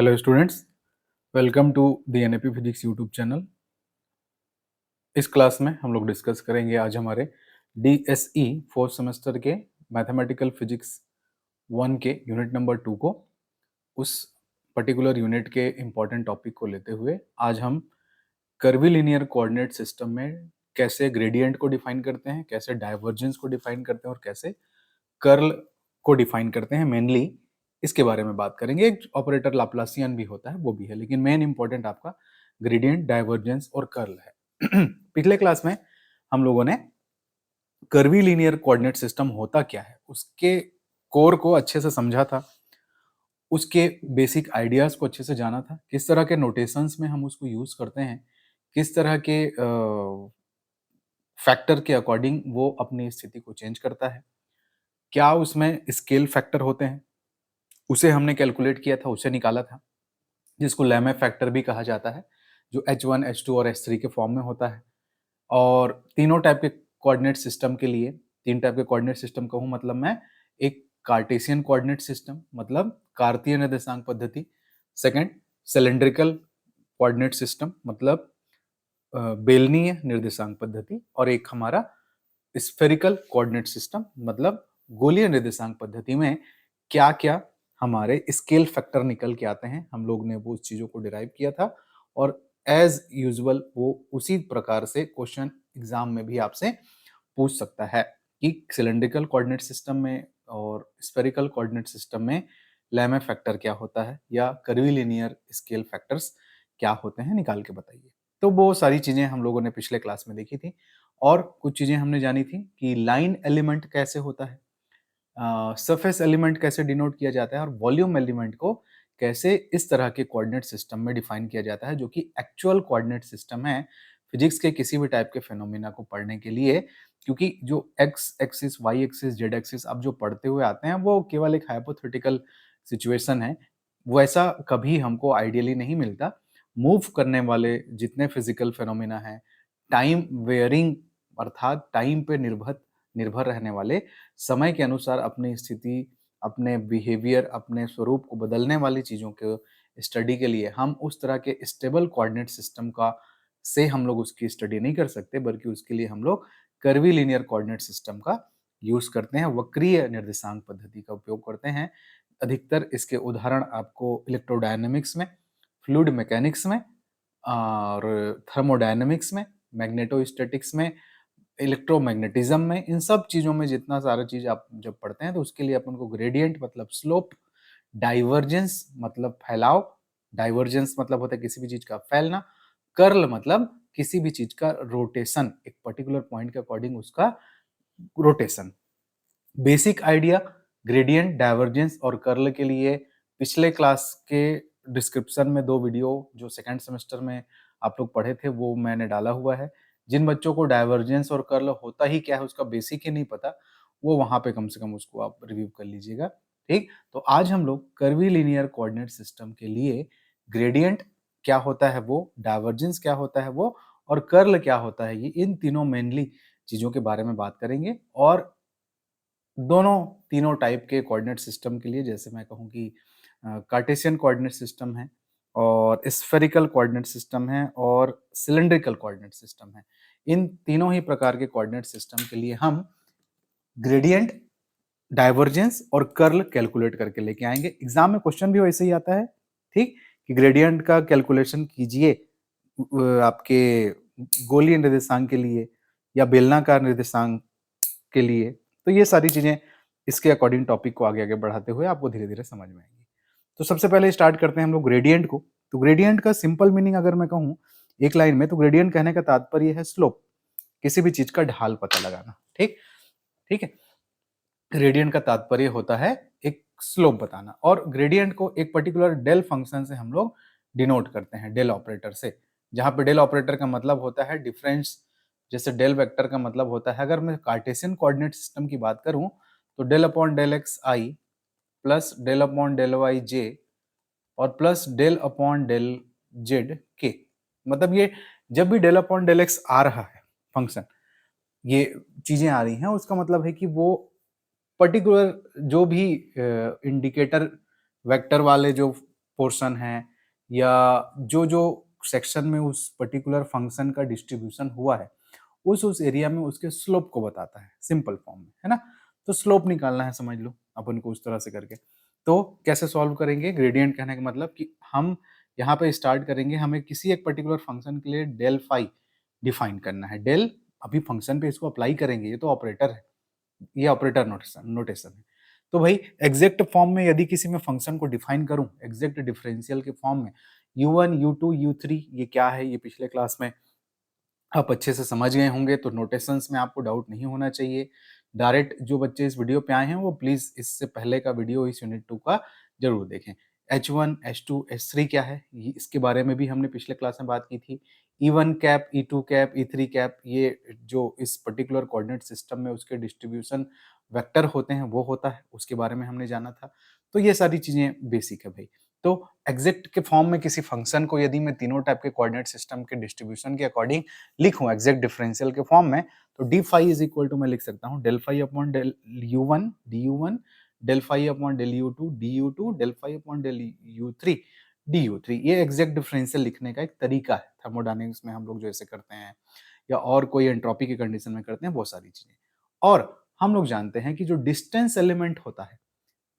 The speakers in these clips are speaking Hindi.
Hello students, welcome to the NAP physics YouTube channel. इस क्लास में हम लोग डिस्कस करेंगे आज हमारे डीएसई फोर्थ सेमेस्टर के मैथमेटिकल फिजिक्स 1 के यूनिट नंबर 2 को। उस पर्टिकुलर यूनिट के इम्पॉर्टेंट टॉपिक को लेते हुए आज हम कर्विलिनियर कोऑर्डिनेट सिस्टम में कैसे ग्रेडियंट को डिफाइन करते हैं, कैसे डाइवर्जेंस को डिफाइन करते हैं और कैसे कर्ल को डिफाइन करते हैं, मेनली इसके बारे में बात करेंगे। एक ऑपरेटर लाप्लासियन भी होता है, वो भी है, लेकिन मेन इंपॉर्टेंट आपका ग्रेडियंट, डाइवर्जेंस और कर्ल है। पिछले क्लास में हम लोगों ने कर्विलिनियर कोऑर्डिनेट सिस्टम होता क्या है, उसके कोर को अच्छे से समझा था, उसके बेसिक आइडियाज को अच्छे से जाना था, किस तरह के नोटेशंस में हम उसको यूज करते हैं, किस तरह के फैक्टर के अकॉर्डिंग वो अपनी स्थिति को चेंज करता है, क्या उसमें स्केल फैक्टर होते हैं, उसे हमने कैलकुलेट किया था, उसे निकाला था, जिसको लैमे फैक्टर भी कहा जाता है, जो H1, H2 और H3 के फॉर्म में होता है। और तीनों टाइप के कोऑर्डिनेट सिस्टम के लिए, तीन टाइप के कोऑर्डिनेट सिस्टम कहूँ मतलब मैं, एक कार्टेशियन कोऑर्डिनेट सिस्टम मतलब कार्तीय निर्देशांक पद्धति, सेकंड सिलेंड्रिकल कोऑर्डिनेट सिस्टम मतलब बेलनीय निर्देशांक पद्धति, और एक हमारा स्फेरिकल कोऑर्डिनेट सिस्टम मतलब गोलीय निर्देशांक पद्धति में क्या क्या हमारे स्केल फैक्टर निकल के आते हैं। हम लोग ने वो उस चीजों को डिराइव किया था और एज यूजुअल वो उसी प्रकार से क्वेश्चन एग्जाम में भी आपसे पूछ सकता है कि सिलेंड्रिकल कोऑर्डिनेट सिस्टम में और स्फेरिकल कोऑर्डिनेट सिस्टम में लैमे फैक्टर क्या होता है या कर्विलिनियर स्केल फैक्टर्स क्या होते हैं, निकाल के बताइए। तो वो सारी चीजें हम लोगों ने पिछले क्लास में देखी थी और कुछ चीजें हमने जानी थी कि लाइन एलिमेंट कैसे होता है, सरफेस एलिमेंट कैसे डिनोट किया जाता है और वॉल्यूम एलिमेंट को कैसे इस तरह के कोऑर्डिनेट सिस्टम में डिफाइन किया जाता है, जो कि एक्चुअल कोऑर्डिनेट सिस्टम है फिजिक्स के किसी भी टाइप के फेनोमेना को पढ़ने के लिए। क्योंकि जो X axis, Y axis, Z axis आप जो पढ़ते हुए आते हैं वो केवल एक हाइपोथेटिकल सिचुएशन है, वैसा कभी हमको आइडियली नहीं मिलता। मूव करने वाले जितने फिजिकल फेनोमेना हैं, टाइम वेयरिंग अर्थात टाइम पे निर्भर निर्भर रहने वाले, समय के अनुसार अपनी स्थिति, अपने बिहेवियर, अपने स्वरूप को बदलने वाली चीज़ों के स्टडी के लिए हम उस तरह के स्टेबल कोऑर्डिनेट सिस्टम का से हम लोग उसकी स्टडी नहीं कर सकते, बल्कि उसके लिए हम लोग कर्विलिनियर कोऑर्डिनेट सिस्टम का यूज करते हैं, वक्रीय निर्देशांक पद्धति का उपयोग करते हैं। अधिकतर इसके उदाहरण आपको इलेक्ट्रोडायनेमिक्स में, फ्लूइड मैकेनिक्स में और थर्मोडायनेमिक्स में, मैग्नेटोस्टैटिक्स में, इलेक्ट्रोमैग्नेटिज्म में, इन सब चीजों में जितना सारा चीज आप जब पढ़ते हैं तो उसके लिए अपन को ग्रेडियंट मतलब स्लोप, डाइवर्जेंस मतलब फैलाव, डाइवर्जेंस मतलब होता है किसी भी चीज का फैलना, कर्ल मतलब किसी भी चीज का रोटेशन, एक पर्टिकुलर पॉइंट के अकॉर्डिंग उसका rotation. Basic idea gradient, divergence और कर्ल के लिए पिछले क्लास के डिस्क्रिप्शन में दो वीडियो जो सेकंड सेमेस्टर में आप लोग पढ़े थे वो मैंने डाला हुआ है। जिन बच्चों को डाइवर्जेंस और कर्ल होता ही क्या है उसका बेसिक ही नहीं पता, वो वहां पे कम से कम उसको आप रिव्यू कर लीजिएगा। ठीक, तो आज हम लोग कर्विलिनियर कोऑर्डिनेट सिस्टम के लिए ग्रेडियंट क्या होता है वो, डाइवर्जेंस क्या होता है वो और कर्ल क्या होता है, ये इन तीनों मेनली चीजों के बारे में बात करेंगे। और दोनों तीनों टाइप के कोऑर्डिनेट सिस्टम के लिए, जैसे मैं कहूँ कि कार्टेशियन कोऑर्डिनेट सिस्टम है और स्फेरिकल कोऑर्डिनेट सिस्टम है और सिलेंड्रिकल कोऑर्डिनेट सिस्टम है, इन तीनों ही प्रकार के कोऑर्डिनेट सिस्टम के लिए हम ग्रेडियंट, डाइवर्जेंस और कर्ल कैलकुलेट करके लेके आएंगे। एग्जाम में क्वेश्चन भी वैसे ही आता है, ठीक, कि ग्रेडियंट का कैलकुलेशन कीजिए आपके गोलीय निर्देशांक के लिए या बेलनाकार निर्देशांक के लिए। तो ये सारी चीजें इसके अकॉर्डिंग टॉपिक को आगे आगे बढ़ाते हुए आपको धीरे धीरे समझ में आएंगी। तो सबसे पहले स्टार्ट करते हैं हम लोग ग्रेडियंट को। तो ग्रेडियंट का सिंपल मीनिंग अगर मैं कहूँ एक लाइन में, तो ग्रेडियंट कहने का तात्पर्य है स्लोप, किसी भी चीज का ढाल पता लगाना। ठीक, ठीक है, ग्रेडियंट का तात्पर्य होता है एक स्लोप बताना, और ग्रेडियंट को एक पर्टिकुलर डेल फंक्शन से हम लोग डिनोट करते हैं, डेल ऑपरेटर से, जहां पे डेल ऑपरेटर का मतलब होता है डिफरेंस। जैसे डेल वेक्टर का मतलब होता है, अगर मैं कार्टेशियन कोऑर्डिनेट सिस्टम की बात करूं तो del upon del x i plus del upon del y j और plus del upon del z k. मतलब ये जब भी डेल अपॉन डेल एक्स आ रहा है फंक्शन, ये चीजें आ रही हैं, उसका मतलब है कि वो पर्टिकुलर जो भी इंडिकेटर वेक्टर वाले जो पोर्शन है या जो जो सेक्शन में उस पर्टिकुलर फंक्शन का डिस्ट्रीब्यूशन हुआ है उस एरिया में उसके स्लोप को बताता है, सिंपल फॉर्म में, है ना। तो स्लोप निकालना है, समझ लो अपन को उस तरह से करके। तो कैसे सॉल्व करेंगे? ग्रेडियंट कहने का मतलब कि हम यहाँ पे स्टार्ट करेंगे, हमें किसी एक पर्टिकुलर फंक्शन के लिए डेल फाई डिफाइन करना है। डेल अभी फंक्शन पे इसको अप्लाई करेंगे, ये तो ऑपरेटर है, ये ऑपरेटर नोटेशन है। तो भाई एग्जैक्ट फॉर्म में यदि किसी में फंक्शन को डिफाइन करूं एग्जैक्ट डिफरेंशियल के फॉर्म में, u1 u2 u3 ये क्या है, ये पिछले क्लास में आप अच्छे से समझ गए होंगे, तो नोटेशंस में आपको डाउट नहीं होना चाहिए। डायरेक्ट जो बच्चे इस वीडियो पे आए हैं वो प्लीज इससे पहले का वीडियो इस यूनिट 2 का जरूर देखें। H1 H2 H3 क्या है, इसके बारे में भी हमने पिछले क्लास में बात की थी। E1 cap, E2 cap, E3 cap, ये जो इस पर्टिकुलर कोऑर्डिनेट सिस्टम में उसके डिस्ट्रीब्यूशन वेक्टर होते हैं वो होता है, उसके बारे में हमने जाना था। तो ये सारी चीजें बेसिक है भाई। तो एग्जैक्ट के फॉर्म में किसी फंक्शन को यदि मैं तीनों टाइप के कोऑर्डिनेट सिस्टम के डिस्ट्रीब्यूशन के अकॉर्डिंग लिखूं एग्जैक्ट डिफरेंशियल के फॉर्म में, तो D phi is equal to मैं लिख सकता हूं del phi upon del u1 du1, del phi upon del u2 du2, del phi upon del u3 du3। ये एग्जैक्ट डिफरेंशियल लिखने का एक तरीका है, थर्मोडायनेमिक्स में हम लोग जो ऐसे करते हैं या और कोई एंट्रोपी की कंडीशन में करते हैं, बहुत सारी चीजें। और हम लोग जानते हैं कि जो डिस्टेंस एलिमेंट होता है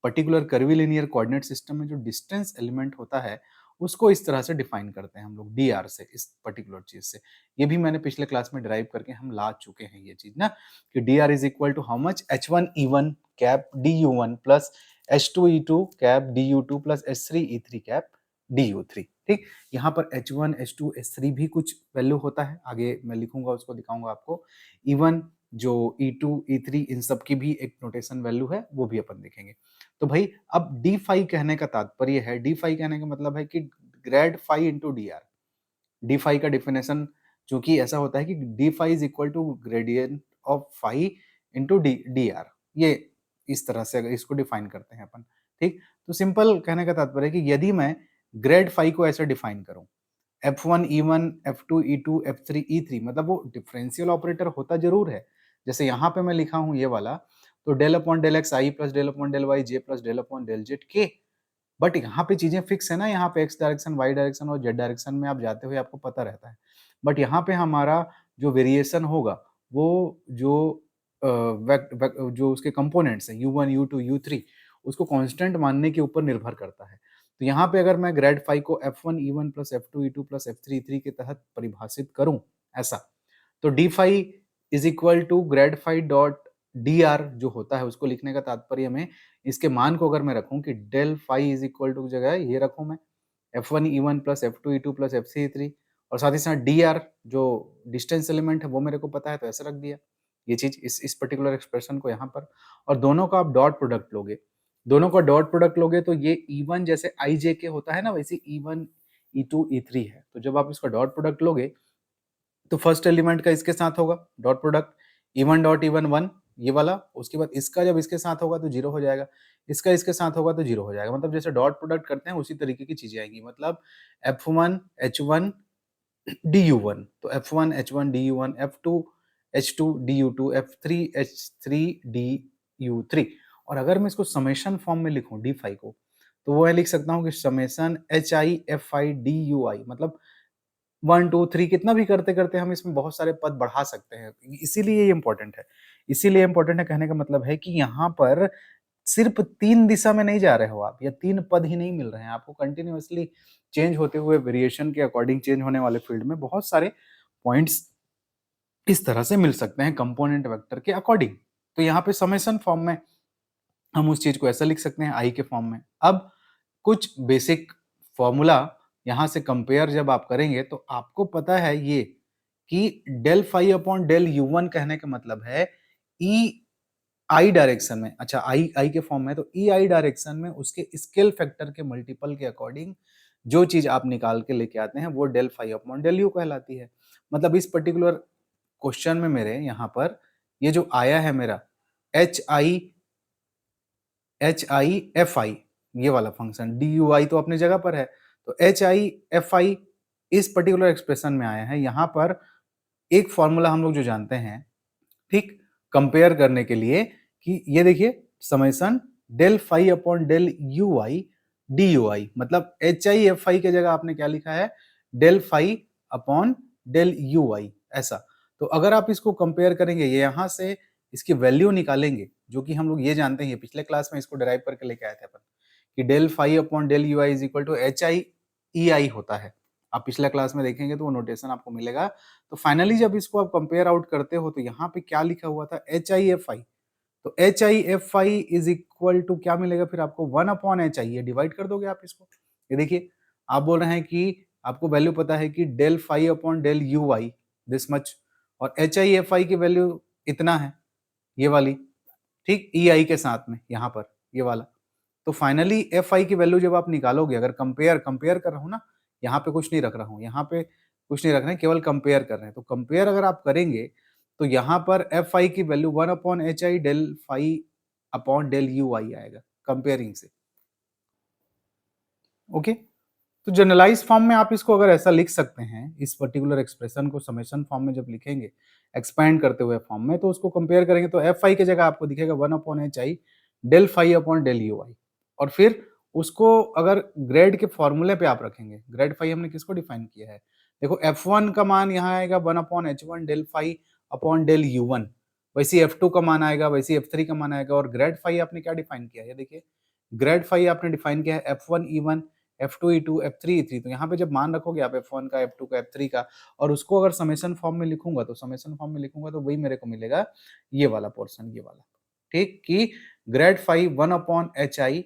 पर्टिकुलर कर्वीलिनियर कोऑर्डिनेट सिस्टम में, जो डिस्टेंस एलिमेंट होता है उसको इस तरह से डिफाइन करते हैं हम लोग डी आर से, इस पर्टिकुलर चीज से। ये भी मैंने पिछले क्लास में ड्राइव करके हम ला चुके हैं ये चीज ना, कि D R is equal to how much H1 E1 cap DU1 plus H2 E2 cap DU2 plus H3 E3 cap DU3। ठीक, यहाँ पर H1 H2 H3 भी कुछ वैल्यू होता है, आगे मैं लिखूंगा उसको दिखाऊंगा आपको। E1 जो E2 E3 इन सब की भी एक नोटेशन वैल्यू है, वो भी अपन देखेंगे। तो भाई अब डी फाई कहने का तात्पर्य है, डी फाई कहने का मतलब है कि grad phi into D R. D phi का डिफिनेशन चूंकि ऐसा होता है कि D phi is equal to gradient of phi into D R, ये इस तरह से अगर इसको डिफाइन करते हैं अपन। ठीक, तो सिंपल कहने का तात्पर्य है कि यदि मैं ग्रेड फाई को ऐसे डिफाइन करूं, F1 E1 F2 E2 F3 E3, मतलब वो डिफरेंशियल ऑपरेटर होता जरूर है, जैसे यहाँ पे मैं लिखा हूँ ये वाला, तो del upon del x i plus del upon del y j plus del upon del z k. But यहाँ पे चीजें फिक्स है ना, यहाँ पे एक्स डायरेक्शन वाई डायरेक्शन और जेड डायरेक्शन में आप जाते हुए आपको पता रहता है। बट यहाँ पे हमारा जो वेरिएशन होगा वो जो जो उसके कंपोनेंट्स हैं U1 U2 U3 उसको कांस्टेंट मानने के ऊपर निर्भर करता है। तो यहाँ पे अगर मैं ग्रेड फाई को F1 E1 plus F2 E2 plus F3 E3 के तहत परिभाषित करूं ऐसा, तो D phi is equal to grad phi dot D R जो होता है उसको लिखने का तात्पर्य में इसके मान को अगर मैं रखूं कि del phi is equal to जगह ये रखूं मैं F1 E1 plus F2 E2 plus F3 E3, और साथ ही साथ डी आर जो डिस्टेंस एलिमेंट है वो मेरे को पता है तो ऐसे रख दिया ये चीज इस पर्टिकुलर एक्सप्रेशन को यहाँ पर। और दोनों का आप डॉट प्रोडक्ट लोगे, दोनों का डॉट प्रोडक्ट लोगे तो ये E1 जैसे आई जे के होता है ना, वैसे E1 E2 E3 है। तो जब आप इसका डॉट प्रोडक्ट लोगे तो फर्स्ट एलिमेंट का इसके साथ होगा dot product E1 dot E1 1 ये वाला, उसके बाद इसका जब इसके साथ होगा तो जीरो हो जाएगा, इसका इसके साथ होगा तो जीरो हो जाएगा। मतलब जैसे डॉट प्रोडक्ट करते हैं उसी तरीके की चीजें आएंगी। मतलब F1 H1 DU1, तो F1 H1 DU1, F2 H2 DU2, F3 H3 DU3। और अगर मैं इसको समेशन फॉर्म में लिखूं डी फाई को, तो वो मैं लिख सकता हूं कि समेशन HI FI DUI, मतलब 1 2 3 कितना भी करते करते हम इसमें बहुत सारे पद बढ़ा सकते हैं, इसीलिए ये इंपॉर्टेंट है। इसीलिए इंपॉर्टेंट है कहने का मतलब है कि यहाँ पर सिर्फ 3 दिशा में नहीं जा रहे हो आप, या 3 पद ही नहीं मिल रहे हैं आपको, कंटिन्यूअसली चेंज होते हुए वेरिएशन के अकॉर्डिंग चेंज होने वाले फील्ड में बहुत सारे पॉइंट्स इस तरह से मिल सकते हैं कंपोनेंट वेक्टर के अकॉर्डिंग। तो यहाँ पे समेशन फॉर्म में हम उस चीज को ऐसा लिख सकते हैं आई के फॉर्म में। अब कुछ बेसिक फॉर्मूला यहां से कंपेयर जब आप करेंगे तो आपको पता है ये कि del phi upon del U1 कहने का मतलब है ई आई डायरेक्शन में, अच्छा आई आई के फॉर्म में, तो ई आई डायरेक्शन में उसके स्केल फैक्टर के मल्टीपल के अकॉर्डिंग जो चीज आप निकाल के लेके आते हैं वो del phi upon del U कहलाती है। मतलब इस पर्टिकुलर क्वेश्चन में मेरे यहाँ पर ये जो आया है मेरा HI FI ये वाला फंक्शन, DUI तो अपनी जगह पर है, तो HI FI इस पर्टिकुलर एक्सप्रेशन में आया है। यहाँ पर एक फॉर्मूला हम लोग जो जानते हैं, ठीक, कंपेयर करने के लिए, कि ये देखिए summation del phi upon del you i d u i, मतलब एच आई एफ आई की जगह आपने क्या लिखा है, del phi upon del you i, ऐसा। तो अगर आप इसको कंपेयर करेंगे, ये यहाँ से इसकी वैल्यू निकालेंगे, जो कि हम लोग ये जानते हैं, पिछले क्लास में इसको डिराइव करके लेके आए थे अपन, कि del phi upon del you i is equal to h i E i होता है। आप पिछला क्लास में देखेंगे तो वो नोटेशन आपको मिलेगा। तो फाइनली जब इसको आप कंपेयर आउट करते हो तो यहाँ पे क्या लिखा हुआ था, एच आई एफ आई। तो h I F i is equal to क्या मिलेगा फिर आपको, 1/h आई, डिवाइड कर दोगे आप इसको। ये देखिए, आप बोल रहे हैं कि आपको वैल्यू पता है कि del phi upon del you I this much, और एच आई एफ आई की वैल्यू इतना है, ये वाली, ठीक, ई आई के साथ में यहाँ पर ये वाला। तो फाइनली एफ आई की वैल्यू जब आप निकालोगे, अगर कंपेयर कंपेयर कर रहा हूँ ना, यहाँ पे कुछ नहीं रख रहा हूँ, यहाँ पे कुछ नहीं रख रहे हैं, केवल कंपेयर कर रहे हैं। तो कंपेयर अगर आप करेंगे तो यहाँ पर एफ आई की value 1/h i del phi upon del you i आएगा, कंपेयरिंग से। ओके, तो जनरलाइज फॉर्म में आप इसको अगर ऐसा लिख सकते हैं, इस पर्टिकुलर एक्सप्रेशन को समेशन फॉर्म में जब लिखेंगे, एक्सपैंड करते हुए फॉर्म में, तो उसको कंपेयर करेंगे तो एफ आई की जगह आपको दिखेगा 1/h i del phi upon del you i. और फिर उसको अगर ग्रेड के फॉर्मूले पे आप रखेंगे, ग्रेड फाई हमने किसको डिफाइन किया है, देखो F1 का मान यहाँ आएगा 1/h1 del phi upon del U1, वैसे F2 का मान आएगा, वैसे F3 का मान आएगा। और ग्रेड फाई आपने क्या डिफाइन किया है, देखिए ग्रेड फाई आपने डिफाइन किया है F1 E1 F2 E2 F3 E3। तो यहाँ पे जब मान रखोगे आप F1 का, F2 का, F3 का, और उसको अगर समेशन फॉर्म में लिखूंगा, तो समेशन फॉर्म में लिखूंगा तो वही मेरे को मिलेगा, ये वाला पोर्शन, ये वाला, ठीक, कि grad phi 1/h i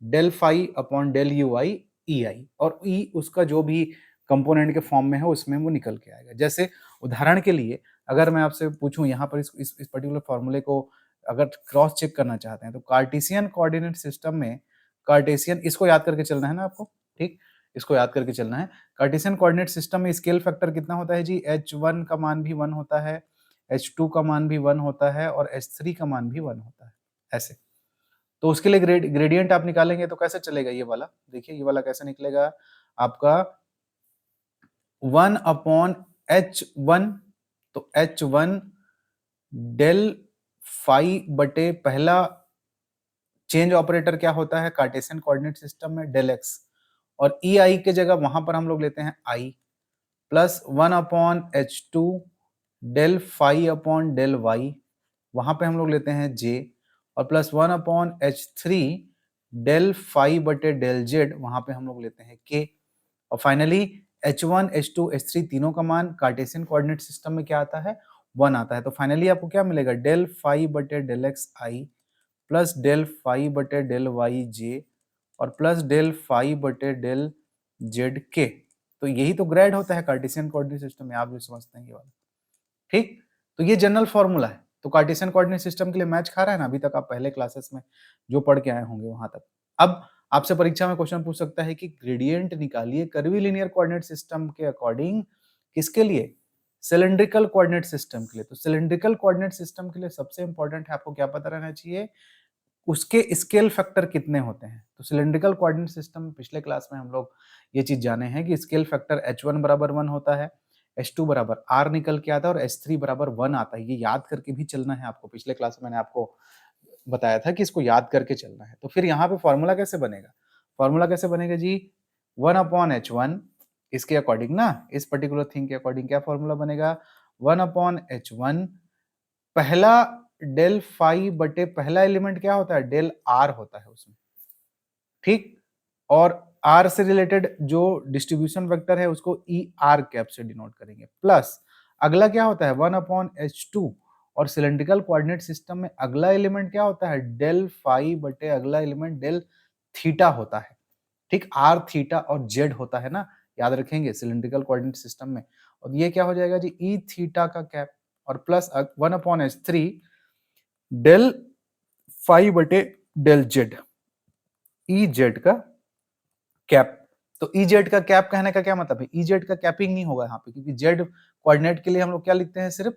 del phi upon del you I E i, और ई उसका जो भी कंपोनेंट के फॉर्म में है उसमें वो निकल के आएगा। जैसे उदाहरण के लिए अगर मैं आपसे पूछूं यहाँ पर इस पर्टिकुलर फॉर्मूले को अगर क्रॉस चेक करना चाहते हैं, तो कार्टेशियन कोऑर्डिनेट सिस्टम में, कार्टेशियन, इसको याद करके चलना है ना आपको, ठीक, इसको याद करके चलना है। कार्टेशियन कोऑर्डिनेट सिस्टम में स्केल फैक्टर कितना होता है जी, h1 का मान भी 1 होता है, h2 का मान भी 1 होता है, और h3 का मान भी 1 होता है, ऐसे। तो उसके लिए ग्रेडियंट आप निकालेंगे तो कैसे चलेगा, ये वाला देखिए, ये वाला कैसे निकलेगा आपका 1/h1, तो h1 डेल फाई बटे पहला चेंज ऑपरेटर क्या होता है कार्टेशियन कोऑर्डिनेट सिस्टम में, डेल एक्स, और ई आई के जगह वहां पर हम लोग लेते हैं i, plus 1/h2 del phi upon del y, वहां पे हम लोग लेते हैं जे, और प्लस 1/h3 डेल फाई बटे डेल जेड, वहां पे हम लोग लेते हैं के। और फाइनली h1 h2 h3 तीनों का मान कार्टेशियन कोऑर्डिनेट सिस्टम में क्या आता है, 1 आता है। तो फाइनली आपको क्या मिलेगा, डेल फाई बटे del x i plus del phi बटे डेल वाई जे, और प्लस डेल फाई बटे डेल जेड के। तो यही तो ग्रेड होता है कार्टेशियन कोऑर्डिनेट सिस्टम में, आप जो समझते हैं ये वाला, ठीक। तो ये जनरल फॉर्मूला है, तो कार्टेशियन कोऑर्डिनेट सिस्टम के लिए मैच खा रहा है ना, अभी तक आप पहले क्लासेस में जो पढ़ के आए होंगे वहां तक। अब आपसे परीक्षा में क्वेश्चन पूछ सकता है कि ग्रेडियंट निकालिए कर्वीलिनियर कोऑर्डिनेट सिस्टम के अकॉर्डिंग, किसके लिए, सिलिंड्रिकल कोऑर्डिनेट सिस्टम के लिए। तो सिलिंड्रिकल कोऑर्डिनेट सिस्टम के लिए सबसे इंपॉर्टेंट है, आपको क्या पता रहना चाहिए, उसके स्केल फैक्टर कितने होते हैं। तो सिलिंड्रिकल कोऑर्डिनेट सिस्टम पिछले क्लास में हम लोग ये चीज जाने हैं कि स्केल फैक्टर h1 बराबर 1 होता है, h2 बराबर r निकल के आता है, और h3 बराबर 1 आता है। ये याद करके भी चलना है आपको, पिछले क्लास में मैंने आपको बताया था कि इसको याद करके चलना है। तो फिर यहाँ पे फॉर्मूला कैसे बनेगा, फॉर्मूला कैसे बनेगा जी, 1/h1, इसके अकॉर्डिंग ना, इस पर्टिकुलर थिंग के अकॉर्डिंग क्या फॉर्मूला बनेगा, 1/h1 पहला डेल फाई बटे पहला एलिमेंट क्या होता है, डेल आर होता है उसमें, ठीक। और आर से रिलेटेड जो डिस्ट्रीब्यूशन वेक्टर है उसको ई आर कैप से डिनोट करेंगे, प्लस अगला क्या होता है 1/h2, और सिलेंड्रिकल कोऑर्डिनेट सिस्टम में अगला एलिमेंट क्या होता है, डेल फाई बटे अगला एलिमेंट डेल थीटा होता है, ठीक। आर थीटा और जेड होता है ना, याद रखेंगे सिलेंड्रिकल कोऑर्डिनेट सिस्टम में। और ये क्या हो जाएगा जी, ई थीटा का कैप, और प्लस 1/h3 डेल फाई बटे डेल जेड, ई जेड का कैप। तो ई जेड का कैप कहने का क्या मतलब है, ई जेड का कैपिंग नहीं होगा यहाँ पे, क्योंकि जेड कोऑर्डिनेट के लिए हम लोग क्या लिखते हैं, सिर्फ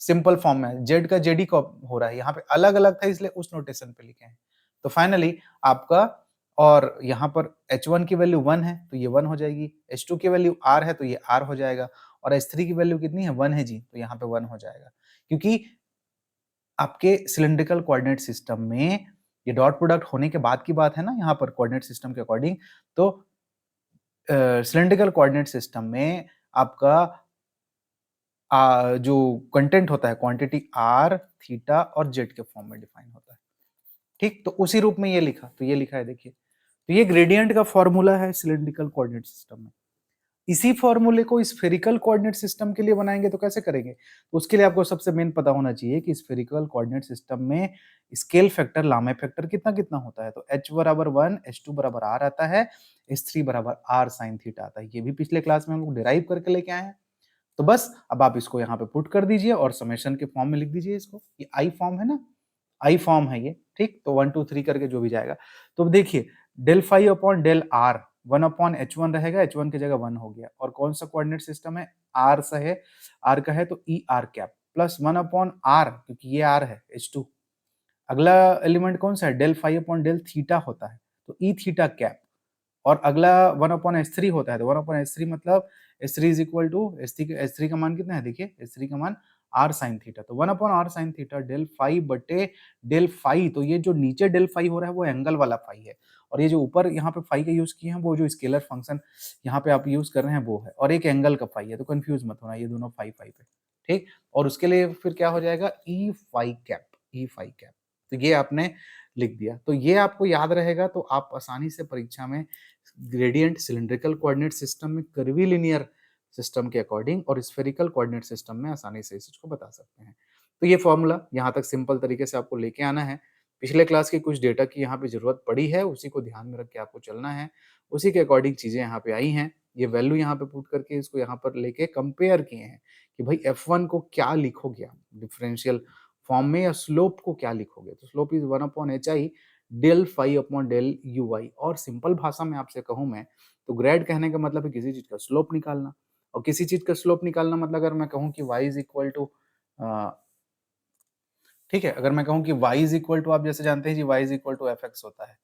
सिंपल फॉर्म में जेड का जेडी को हो रहा है, यहाँ पे अलग अलग था इसलिए उस नोटेशन पे लिखे हैं। तो फाइनली आपका, और यहाँ पर h1 की वैल्यू 1 है तो ये 1 हो जाएगी, h2 की वैल्यू r है तो ये r हो जाएगा, और h3 की वैल्यू कितनी है, 1 है जी, तो यहाँ पे 1 हो जाएगा। क्योंकि आपके सिलिंड्रिकल कोऑर्डिनेट सिस्टम में ये डॉट प्रोडक्ट होने के बाद की बात है ना यहाँ पर कोऑर्डिनेट सिस्टम के अकॉर्डिंग। तो सिलिंड्रिकल कोऑर्डिनेट सिस्टम में आपका जो कंटेंट होता है क्वांटिटी r, थीटा और z के फॉर्म में डिफाइन होता है। ठीक, तो उसी रूप में ये लिखा, तो ये लिखा है देखिए, तो ये ग्रेडियंट का फॉर्मूला है सिलिंड्रिकल कोऑर्डिनेट सिस्टम में। इसी फॉर्मूले को स्फेरिकल कोऑर्डिनेट सिस्टम के लिए बनाएंगे तो कैसे करेंगे? तो उसके लिए आपको सबसे मेन पता होना चाहिए कि स्फेरिकल कोऑर्डिनेट सिस्टम में स्केल फैक्टर, लामे फैक्टर कितना कितना होता है। तो h बराबर 1, h2 बराबर r आता है, h3 बराबर r sin थीटा आता है। ये भी पिछले क्लास में हम लोग डिराइव करके लेके आए हैं। तो बस अब आप इसको यहाँ पे पुट कर दीजिए और समेशन के फॉर्म में लिख दीजिए इसको। ये आई फॉर्म है ना, आई फॉर्म है ये, ठीक। तो 1 2 3 करके जो भी जाएगा। तो देखिए del five upon del R, 1 upon h1 रहेगा, h1 की जगह 1 हो गया। और कौन सा कोऑर्डिनेट सिस्टम है? आर सा है, आर का है तो E R cap plus 1 upon R, क्योंकि ये आर है h2। अगला एलिमेंट कौन सा है? Del five upon del theta होता है, तो ई थीटा कैप। और अगला 1 अपॉन h3 होता है, तो 1 अपॉन h3 मतलब h3 is equal to h3 का मान कितना है? देखिए h3 का मान r sin थीटा, तो 1 upon r sin theta del phi बटे डेल फाई। तो ये जो नीचे डेल फाई हो रहा है वो एंगल वाला फाई है, और ये जो ऊपर यहाँ पे फाई का यूज किए हैं वो जो स्केलर फंक्शन यहाँ पे आप यूज कर रहे हैं वो है, और एक एंगल का फाई है। तो कंफ्यूज मत होना, ये दोनों फाई फाई पे, ठीक। और उसके लिए फिर क्या हो जाएगा? ई फाई कैप, ई फाई कैप। तो ये आपने लिख दिया, तो ये आपको याद रहेगा, तो आप आसानी से परीक्षा में ग्रेडियंट सिलिंड्रिकल कोऑर्डिनेट सिस्टम में, कर्वीलिनियर सिस्टम के अकॉर्डिंग और स्फेरिकल कोऑर्डिनेट सिस्टम में आसानी से इस चीज को बता सकते हैं। तो ये फॉर्मूला यहाँ तक सिंपल तरीके से आपको लेके आना है। पिछले क्लास की कुछ डेटा की यहाँ पे जरूरत पड़ी है, उसी को ध्यान में रख के आपको चलना है, उसी के अकॉर्डिंग चीजें यहाँ पे आई हैं। ये वैल्यू यहाँ पे पुट करके इसको यहाँ पर लेके कंपेयर किए हैं कि भाई f1 को क्या लिखोगे आप डिफरेंशियल फॉर्म में, या स्लोप को क्या लिखोगे। तो slope is 1 upon H I del five upon del you i. और सिंपल भाषा में आपसे कहूं मैं, तो ग्रेड कहने का मतलब है किसी चीज का स्लोप निकालना, और किसी चीज का स्लोप निकालना मतलब अगर मैं कहूं कि y इज इक्वल टू, ठीक है, अगर मैं कहूं कि y इज इक्वल टू, आप जैसे जानते हैं जी y is equal to F X होता है,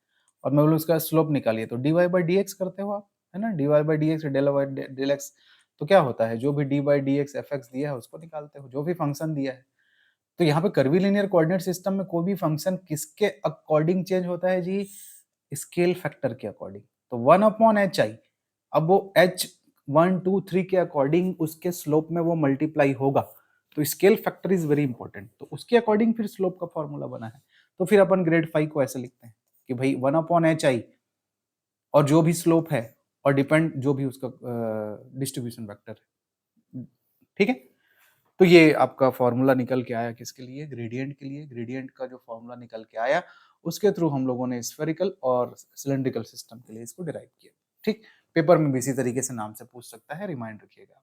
और मैं बोलूँ उसका स्लोप निकालिए, तो dy बाई डी एक्स करते हो आप, है ना, dy by D X del by del X. तो क्या होता है, जो भी D by D X F X दिया है उसको निकालते हो, जो भी फंक्शन दिया है। तो यहाँ पे कर्वीलिनियर कोऑर्डिनेट सिस्टम में कोई भी फंक्शन किसके अकॉर्डिंग चेंज होता है जी? स्केल फैक्टर के अकॉर्डिंग। तो 1 अपॉन एच आई, अब वो h 1 2 3 के अकॉर्डिंग उसके स्लोप में वो मल्टीप्लाई होगा, तो scale factor is very important. तो उसके अकॉर्डिंग फिर स्लोप का फॉर्मूला बना है। तो फिर अपन ग्रेड 5 को ऐसे लिखते हैं कि भाई 1 अपॉन एच आई और जो भी स्लोप है, और डिपेंड जो भी उसका डिस्ट्रीब्यूशन वेक्टर है, ठीक है। तो ये आपका फॉर्मूला निकल के आया किसके लिए? ग्रेडियंट के लिए। ग्रेडियंट का जो फॉर्मूला निकल के आया उसके थ्रू हम लोगों ने स्फेरिकल और सिलेंड्रिकल सिस्टम के लिए इसको डिराइव किया, ठीक। पेपर में भी इसी तरीके से नाम से पूछ सकता है, रिमाइंड रखिएगा।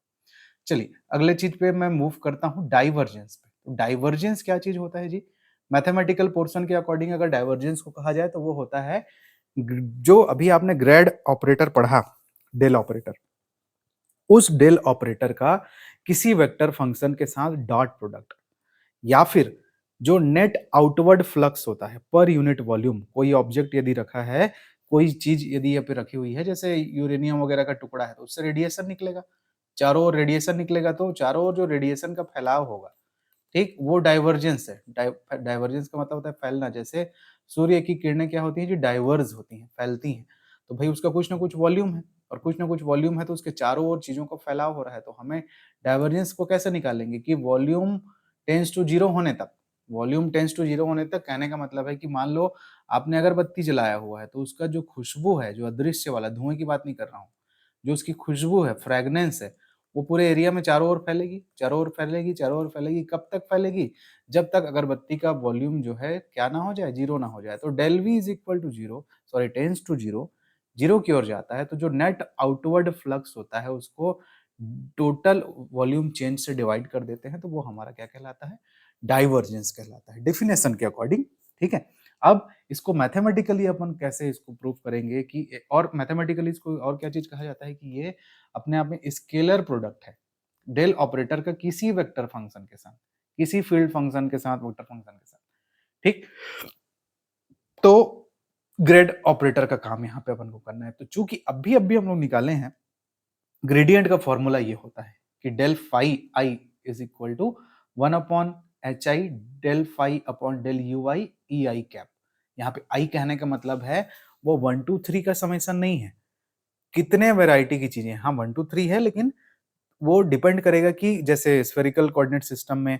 चलिए अगले चीज पे मैं मूव करता हूँ, डाइवर्जेंस पे। तो डाइवर्जेंस क्या चीज होता है जी? मैथमेटिकल पोर्शन के अकॉर्डिंग अगर डाइवर्जेंस को कहा जाए तो वो होता है जो अभी आपने ग्रेड ऑपरेटर पढ़ा, डेल ऑपरेटर, उस डेल ऑपरेटर का किसी वेक्टर फंक्शन के साथ डॉट प्रोडक्ट, या फिर जो नेट आउटवर्ड फ्लक्स होता है पर यूनिट वॉल्यूम। कोई ऑब्जेक्ट यदि रखा है, कोई चीज यदि यहाँ पे रखी हुई है, जैसे यूरेनियम वगैरह का टुकड़ा है, तो उससे रेडिएशन निकलेगा, चारों ओर रेडिएशन निकलेगा, तो चारों ओर जो रेडिएशन का फैलाव होगा, ठीक, वो डाइवर्जेंस है। डाइवर्जेंस का मतलब होता है फैलना। जैसे सूर्य की किरणें क्या होती हैं जी? डाइवर्ज होती हैं, फैलती हैं। तो भाई उसका कुछ ना कुछ वॉल्यूम है, और कुछ ना कुछ वॉल्यूम है तो उसके चारों ओर चीजों का फैलाव हो रहा है। तो हमें डाइवर्जेंस को कैसे निकालेंगे? कि वॉल्यूम टेंस टू जीरो होने तक, वॉल्यूम टेंस टू जीरो होने तक कहने का मतलब है कि मान लो आपने अगरबत्ती जलाया हुआ है, तो उसका जो खुशबू है, जो अदृश्य वाला, धुएं की बात नहीं कर रहा हूँ, जो उसकी खुशबू है, फ्रेगनेंस है, वो पूरे एरिया में चारों ओर फैलेगी, चारों ओर फैलेगी, चारों ओर फैलेगी। कब तक फैलेगी? जब तक अगरबत्ती का वॉल्यूम जो है क्या ना हो जाए? जीरो ना हो जाए। तो del V is equal to zero, sorry tends to zero, zero की ओर जाता है। तो जो नेट आउटवर्ड फ्लक्स होता है उसको टोटल वॉल्यूम चेंज से डिवाइड कर देते हैं, तो वो हमारा क्या कहलाता है? डाइवर्जेंस कहलाता है, डेफिनेशन के अकॉर्डिंग, ठीक है। अब इसको मैथमेटिकली अपन कैसे इसको प्रूव करेंगे कि, और मैथमेटिकली इसको और क्या चीज कहा जाता है कि ये अपने आप में स्केलर प्रोडक्ट है डेल ऑपरेटर का किसी वेक्टर फंक्शन के साथ, किसी फील्ड फंक्शन के साथ, वेक्टर फंक्शन के साथ, ठीक। तो ग्रेड ऑपरेटर का काम यहाँ पे अपन को करना है। तो चूंकि अभी अभी हम लोग निकाले हैं, ग्रेडियंट का फॉर्मूला ये होता है कि del phi I is equal to 1 upon H I del phi upon del you I E I cap. यहाँ पे आई कहने का मतलब है वो 1 2 3 का समेशन नहीं है, कितने वैरायटी की चीजें, हाँ 1 2 3 है, लेकिन वो डिपेंड करेगा कि जैसे स्फेरिकल कोऑर्डिनेट सिस्टम में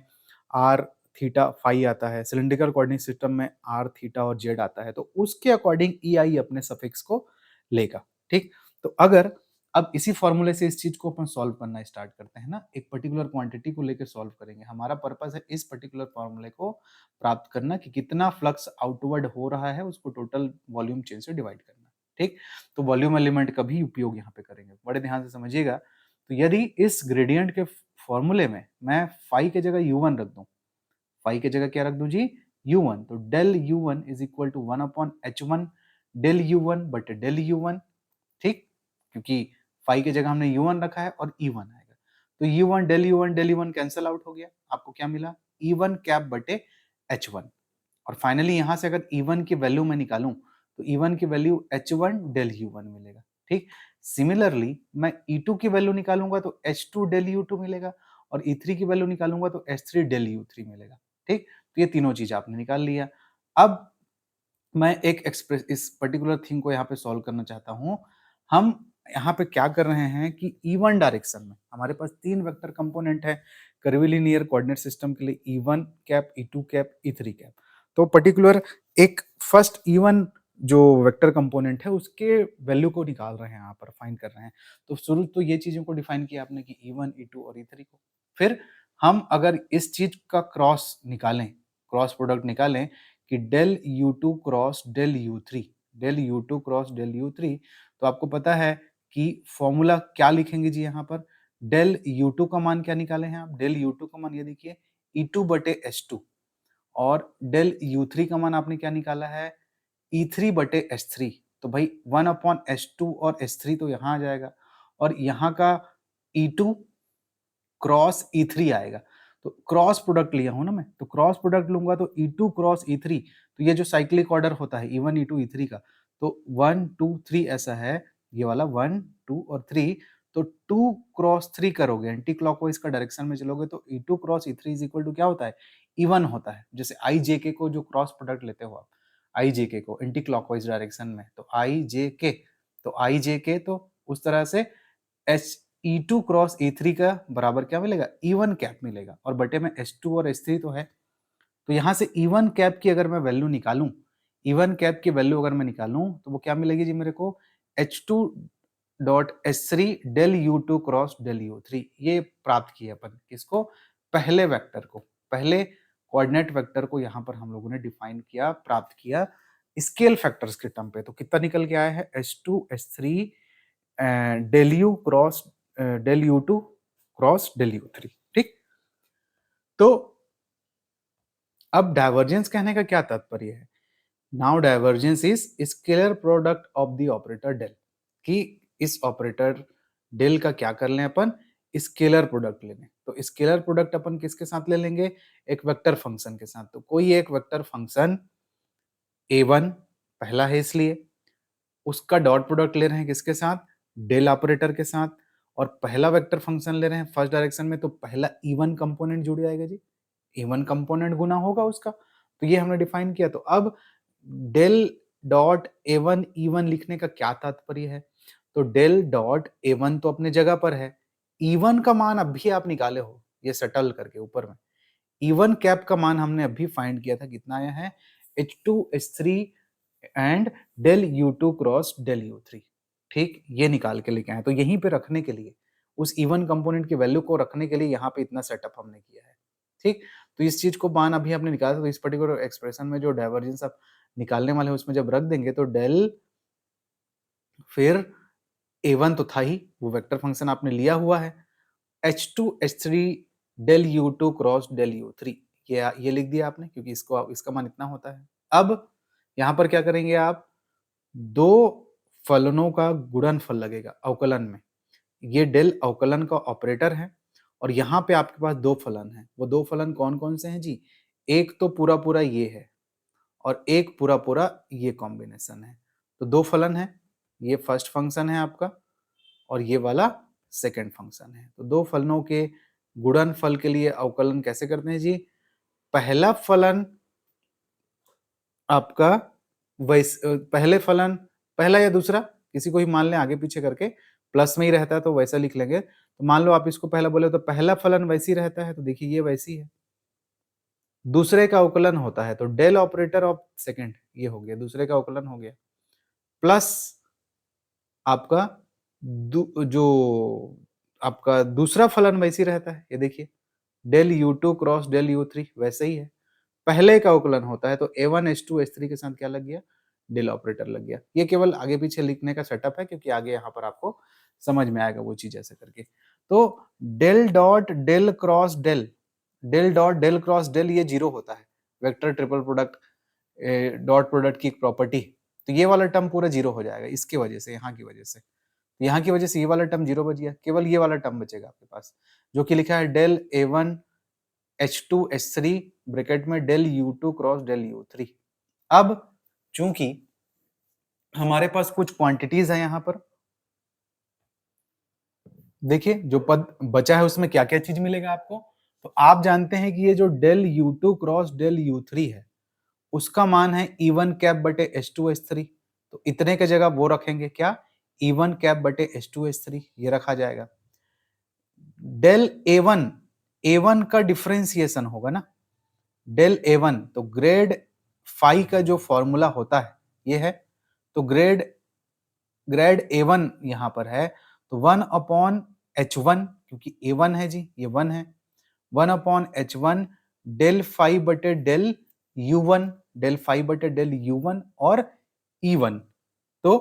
आर थीटा फाई आता है, सिलिंड्रिकल कोऑर्डिनेट सिस्टम में आर थीटा और जेड आता है, तो उसके अकॉर्डिंग ई आई अपने सफिक्स को लेगा। ठीक, तो अगर अब इसी फॉर्मूले से इस चीज को अपन सॉल्व करना स्टार्ट करते हैं ना, एक पर्टिकुलर क्वांटिटी को लेकर सॉल्व करेंगे। हमारा पर्पस है इस पर्टिकुलर फॉर्मूले को प्राप्त करना कि कितना फ्लक्स आउटवर्ड हो रहा है, उसको टोटल वॉल्यूम चेंज से डिवाइड करना। ठीक, तो वॉल्यूम एलिमेंट का भी उपयोग यहाँ पे करेंगे, बड़े ध्यान से समझिएगा। तो यदि इस ग्रेडियंट के फॉर्मूले में मैं फाई के जगह u1 रख दूं, फाई के जगह क्या रख दूं जी, u1, तो del u1 is equal to 1 upon h1 del u1 बटे डेल u1। ठीक, क्योंकि फाई की जगह हमने u1 रखा है और e1 आएगा, तो u1 del u1 cancel out हो गया, आपको क्या मिला, e1 कैप बटे h1। और फाइनली यहां से अगर e1 की वैल्यू मैं निकालूं तो e1 की वैल्यू h1 डेल u1 मिलेगा। ठीक, सिमिलरली मैं e2 की वैल्यू निकालूंगा तो h2 डेल u2 मिलेगा, और e3 की वैल्यू निकालूंगा तो h3 डेल u3 मिलेगा। ठीक, तो ये तीनों चीज आपने निकाल लिया। अब मैं एक एक्सप्रेस इस पर्टिकुलर थिंग को यहाँ पे सॉल्व करना चाहता हूँ। हम यहाँ पे क्या कर रहे हैं कि E1 डायरेक्शन में हमारे पास 3 वेक्टर कंपोनेंट है कर्विलिनियर कोऑर्डिनेट सिस्टम के लिए, E1 cap, E2 cap, E3 cap. तो पर्टिकुलर एक फर्स्ट E1 जो वेक्टर कंपोनेंट है उसके वैल्यू को निकाल रहे हैं, यहाँ पर फाइंड कर रहे हैं। तो शुरू तो ये चीजों को डिफाइन किया आपने कि E1, E2 और E3 को। फिर हम अगर इस चीज का क्रॉस निकालें, क्रॉस प्रोडक्ट निकालें कि del U2 cross del U3, del U2 cross del U3, तो आपको पता है कि फॉर्मूला क्या लिखेंगे जी यहाँ पर, डेल U2 का मान क्या निकाले हैं आप, डेल U2 का मान ये देखिए E2 बटे H2, और डेल U3 का मान आपने क्या निकाला है, E3 बटे H3। तो भाई 1 अपॉन H2 और H3 तो यहाँ आ जाएगा, और यहाँ का E2 क्रॉस E3 आएगा। तो क्रॉस प्रोडक्ट लिया हूं ना मैं, तो क्रॉस प्रोडक्ट लूंगा तो E2 क्रॉस E3, तो ये जो साइक्लिक ऑर्डर होता है E1 E2 E3 का, तो 1 2 3 ऐसा है, ये वाला 1 2 और 3, तो 2 क्रॉस 3 करोगे एंटी क्लॉकवाइज का डायरेक्शन में चलोगे तो E2 cross E3 is equal to क्या होता है, E1 होता है। जैसे आई जे के को जो क्रॉस प्रोडक्ट लेते हो आप, आई जे के को एंटी क्लॉकवाइज डायरेक्शन में, तो आई जे के, तो आई जे के, तो उस तरह से एच E2 क्रॉस E3 का बराबर क्या मिलेगा, E1 कैप मिलेगा, और बटे में H2 और H3 तो है। तो यहां से E1 कैप की अगर मैं वैल्यू निकालूं, E1 कैप की वैल्यू अगर मैं निकालूं तो वो क्या मिलेगी जी मेरे को, H2 dot H3 del U2 cross del U3। ये प्राप्त किया अपन किसको, पहले वेक्टर को, पहले कोऑर्डिनेट वेक्टर को यहाँ पर हम लोगों ने डिफाइन किया, प्राप्त किया स्केल फैक्टर्स के टर्म पे। तो कितना निकल के आया है, H2 H3 del U cross del U2 cross del U3। ठीक, तो अब डाइवर्जेंस कहने का क्या तात्पर्य है, now divergence is scalar product of the operator del, कि इस ऑपरेटर डेल का क्या कर लें अपन, स्केलर प्रोडक्ट ले लें। तो स्केलर प्रोडक्ट अपन किसके साथ ले लेंगे, एक वेक्टर फंक्शन के साथ। तो कोई एक वेक्टर फंक्शन a1 पहला है, इसलिए उसका डॉट प्रोडक्ट ले रहे हैं किसके साथ, डेल ऑपरेटर के साथ, और पहला वेक्टर फंक्शन ले रहे हैं फर्स्ट डायरेक्शन में, तो पहला E1 कंपोनेंट जुड़ जाएगा जी, E1 कंपोनेंट गुना होगा उसका। तो ये हमने डिफाइन किया। तो अब डेल डॉट A1 E1 लिखने का क्या तात्पर्य है, तो डेल डॉट A1 तो अपने जगह पर है, E1 का मान अभी आप निकाले हो ये सटल करके ऊपर में, E1 कैप का मान हमने अभी फाइंड किया था, कितना आया है, H2 H3 and del U2 cross del U3। ठीक, ये निकाल के लेके आए। तो यहीं पे रखने के लिए, उस इवन कंपोनेंट की वैल्यू को रखने के लिए यहाँ पे इतना सेटअप हमने किया है। ठीक, तो इस चीज को मान अभी आपने निकाला, तो इस पर्टिकुलर एक्सप्रेशन में जो डाइवर्जेंस आप निकालने वाले हैं उसमें जब रख देंगे तो डेल, फिर A1 तो था ही, वो वेक्टर फंक्शन आपने लिया हुआ है, H2 H3 del U2 cross del U3, ये लिख दिया आपने, क्योंकि इसका मान इतना होता है। अब यहाँ पर क्या करेंगे आप, दो फलनों का गुणनफल लगेगा अवकलन में, ये डेल अवकलन का ऑपरेटर है, और यहाँ पे आपके पास दो फलन हैं। वो दो फलन कौन कौन से हैं जी, एक तो पूरा पूरा ये है, और एक पूरा पूरा ये कॉम्बिनेशन है। तो दो फलन है, ये फर्स्ट फंक्शन है आपका, और ये वाला सेकंड फंक्शन है। तो दो फलनों के गुणनफल के लिए अवकलन कैसे करते हैं जी, पहला फलन आपका पहले फलन, पहला या दूसरा, किसी को ही मान लें आगे पीछे करके, प्लस में ही रहता है तो वैसा लिख लेंगे। तो मान लो आप इसको पहला बोले तो पहला फलन वैसी रहता है, तो देखिए ये वैसी है। दूसरे का अवकलन होता है तो डेल ऑपरेटर ऑफ सेकंड, ये हो गया, दूसरे का अवकलन हो गया। प्लस आपका जो आपका दूसरा फलन वैसी रहता है, ये देखिए, del U2 cross del U3 वैसे ही है। पहले का अवकलन होता है तो A1 H2 H3 के साथ क्या लग गया, डेल ऑपरेटर लग गया। ये केवल आगे पीछे लिखने का सेटअप है, क्योंकि आगे यहाँ पर आपको समझ में आएगा वो चीज ऐसे करके। तो del dot del cross del, del dot del cross del ये जीरो होता है, vector triple product dot product की प्रॉपर्टी। तो ये वाला टर्म पूरा जीरो हो जाएगा इसकी वजह से, यहाँ की वजह से। यहाँ की वजह से ये वाला टर्म जीरो बच गया, केवल ये वाला टर्म बचेगा आपके पास, जो कि लिखा है del A1 H2 H3 bracket में del U2 cross del U3। अब चूंकि हमारे पास कुछ क्वांटिटीज है यहाँ पर, देखिए जो पद बचा है उसमें क्या क्या चीज मिलेगा आपको। तो आप जानते हैं कि ये जो del U2 cross del U3 है, उसका मान है E1 कैप बटे H2 H3। तो इतने के जगह वो रखेंगे, क्या, E1 कैप बटे H2 H3 ये रखा जाएगा। डेल A1 का डिफरेंशिएशन होगा ना, डेल A1, तो ग्रेड फाई का जो फॉर्मूला होता है ये है, तो ग्रेड A1 यहाँ पर है, तो 1/H1, क्योंकि A1 है जी, ये 1 है, 1/H1 डेल फाई बटे डेल U1, डेल फाई बटे डेल U1 और E1। तो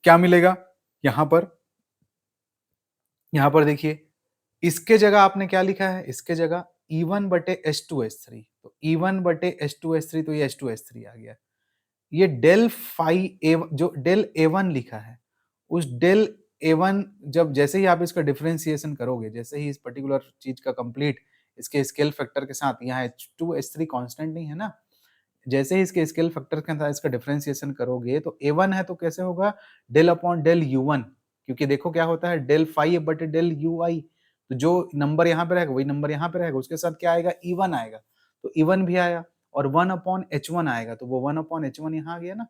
क्या मिलेगा यहाँ पर देखिए, इसके जगह आपने क्या लिखा है, इसके जगह E1 बटे H2 H3, तो E1 बटे H2 H3, तो ये H2 H3 आ गया। ये डेल फाई ए, जो डेल A1 लिखा है, उस डेल A1 जब जैसे ही आप इसका डिफरेंशिएशन करोगे, जैसे ही इस पर्टिकुलर चीज का कंप्लीट इसके स्केल फैक्टर के साथ, यहाँ H2 H3 कांस्टेंट नहीं है ना, जैसे ही इसके स्केल फैक्टर के साथ इसका डिफरेंशिएशन करोगे तो A1 है तो कैसे होगा, डेल अपॉन डेल U1, क्योंकि देखो क्या होता है, डेल फाई बटे डेल UI, तो जो नंबर यहाँ पे रहेगा वही नंबर यहाँ पे रहेगा, उसके साथ क्या आएगा, E1 आएगा, तो E1 भी आया, और 1/H1 आएगा, तो वो 1/H1 यहाँ आ गया ना,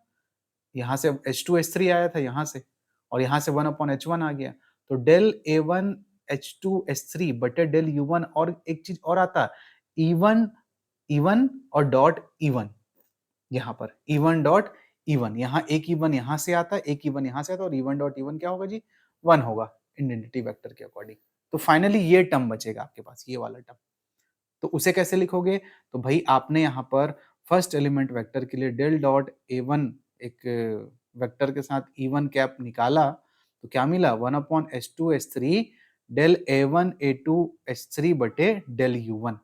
यहाँ से H2 H3 आया था यहाँ से, और यहाँ से 1/H1 आ गया, तो डेल A1 H2 H3 बटे डेल U1, और एक चीज और आता, E1 और डॉट E1, यहाँ पर E1 डॉट E1, यहाँ एक E1 यहाँ से आता है, एक E1 यहाँ से आता है, और E1 डॉट E1 क्या होगा जी, 1 होगा आइडेंटिटी वेक्टर के अकॉर्डिंग। तो फाइनली ये टर्म बचेगा आपके पास, ये वाला टर्म। तो उसे कैसे लिखोगे, तो भाई आपने यहाँ पर फर्स्ट एलिमेंट वेक्टर के लिए डेल डॉट A1 एक वेक्टर के साथ E1 कैप निकाला, तो क्या मिला, 1/H2 H3 del A1 A2 H3 बटे डेल U1।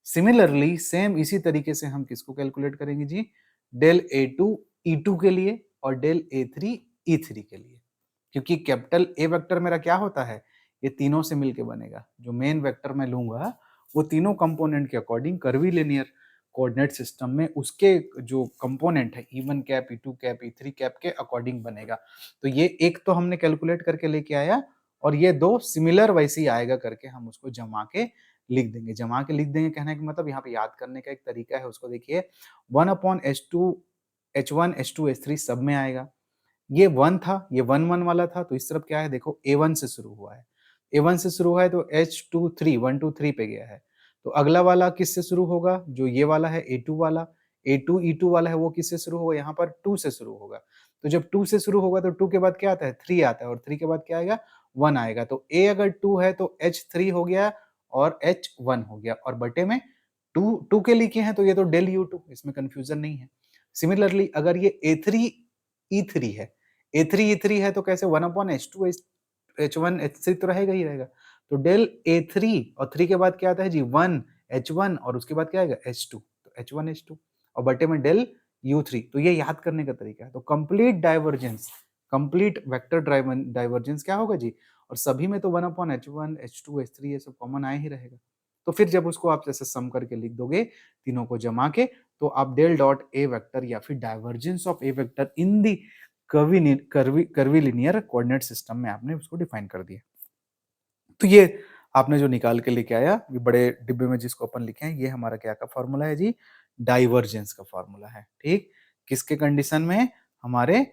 सिमिलरली सेम इसी तरीके से हम किसको कैलकुलेट करेंगे जी, डेल A2 E2 के लिए और डेल A3 E3 के लिए, क्योंकि कैपिटल A वेक्टर मेरा क्या होता है, ये तीनों से मिलके बनेगा। जो मेन वेक्टर मैं लूंगा वो तीनों कंपोनेंट के according curvy linear coordinate system में उसके जो कंपोनेंट है E1 cap E2 cap E3 cap के अकॉर्डिंग बनेगा। तो ये एक तो हमने कैलकुलेट करके लेके आया, और ये दो सिमिलर वैसे ही आएगा करके हम उसको जमा के लिख देंगे। जमा के लिख देंगे कहने का मतलब यहाँ पे याद करने का एक तरीका है, उसको देखिए, 1/H2 H1 H2 H3 सब में आएगा। ये 1 था, ये 1 वाला था, तो इस तरफ क्या है, देखो A1 से शुरू हुआ है, A1 से शुरू हुआ है तो H23 1 2 3 पे गया है। तो अगला वाला किससे शुरू होगा, जो ये वाला है A2 वाला, A2 E2 वाला है, वो किससे शुरू होगा, यहाँ पर 2 से शुरू होगा। तो जब 2 से शुरू होगा तो 2 के बाद क्या आता है, 3 आता है, और 3 के बाद क्या आएगा, 1 आएगा। तो A अगर 2 है तो H3 हो गया और H1 हो गया, और बटे में 2 के लिखे हैं तो ये तो डेल U2, इसमें कंफ्यूजन नहीं है। सिमिलरली अगर ये A3 E3 है, A3 E3 है तो कैसे, 1/H2 H1 H3 तो रहेगा ही रहेगा। तो डेल A3 और 3 के बाद क्या आता है जी, 1 H1, और उसके बाद क्या आएगा, H2, तो H1 H2, और बटे में डेल U3। तो ये याद करने का तरीका है। तो complete divergence, complete vector divergence क्या होगा जी, और सभी में तो 1/H1 H2 H3 ये सब कॉमन आया ही रहेगा। तो फिर जब उसको आप जैसे सम करके लिख दोगे तीनों को जमा के, तो आप डेल डॉट ए वेक्टर या फिर divergence of A vector in the curvy linear coordinate system में आपने उसको डिफाइन कर दिया। तो ये आपने जो निकाल के लेके आया, ये बड़े डिब्बे में जिसको अपन लिखे हैं, ये हमारा क्या का फॉर्मूला है जी, डाइवर्जेंस का फॉर्मूला है। ठीक, किसके कंडीशन में? हमारे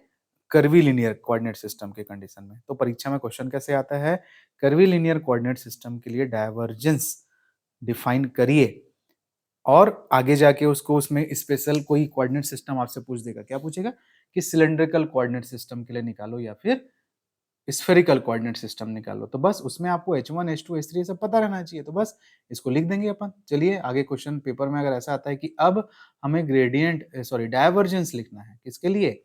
कर्वी लीनियर कोऑर्डिनेट सिस्टम के कंडीशन में। तो परीक्षा में क्वेश्चन कैसे आता है? कर्वी लीनियर कोऑर्डिनेट सिस्टम के लिए डायवर्जेंस डिफाइन करिए और आगे जाके उसको उसमें स्पेशल कोई कोऑर्डिनेट सिस्टम आपसे पूछ देगा। क्या पूछेगा? कि सिलिंड्रिकल कोऑर्डिनेट सिस्टम के लिए निकालो या फिर स्फेरिकल कोऑर्डिनेट सिस्टम निकालो। तो बस उसमें आपको H1 H2 H3 सब पता रहना चाहिए। तो बस इसको लिख देंगे अपन। चलिए आगे क्वेश्चन पेपर में अगर ऐसा आता है कि अब हमें डायवर्जेंस लिखना है, किसके लिए?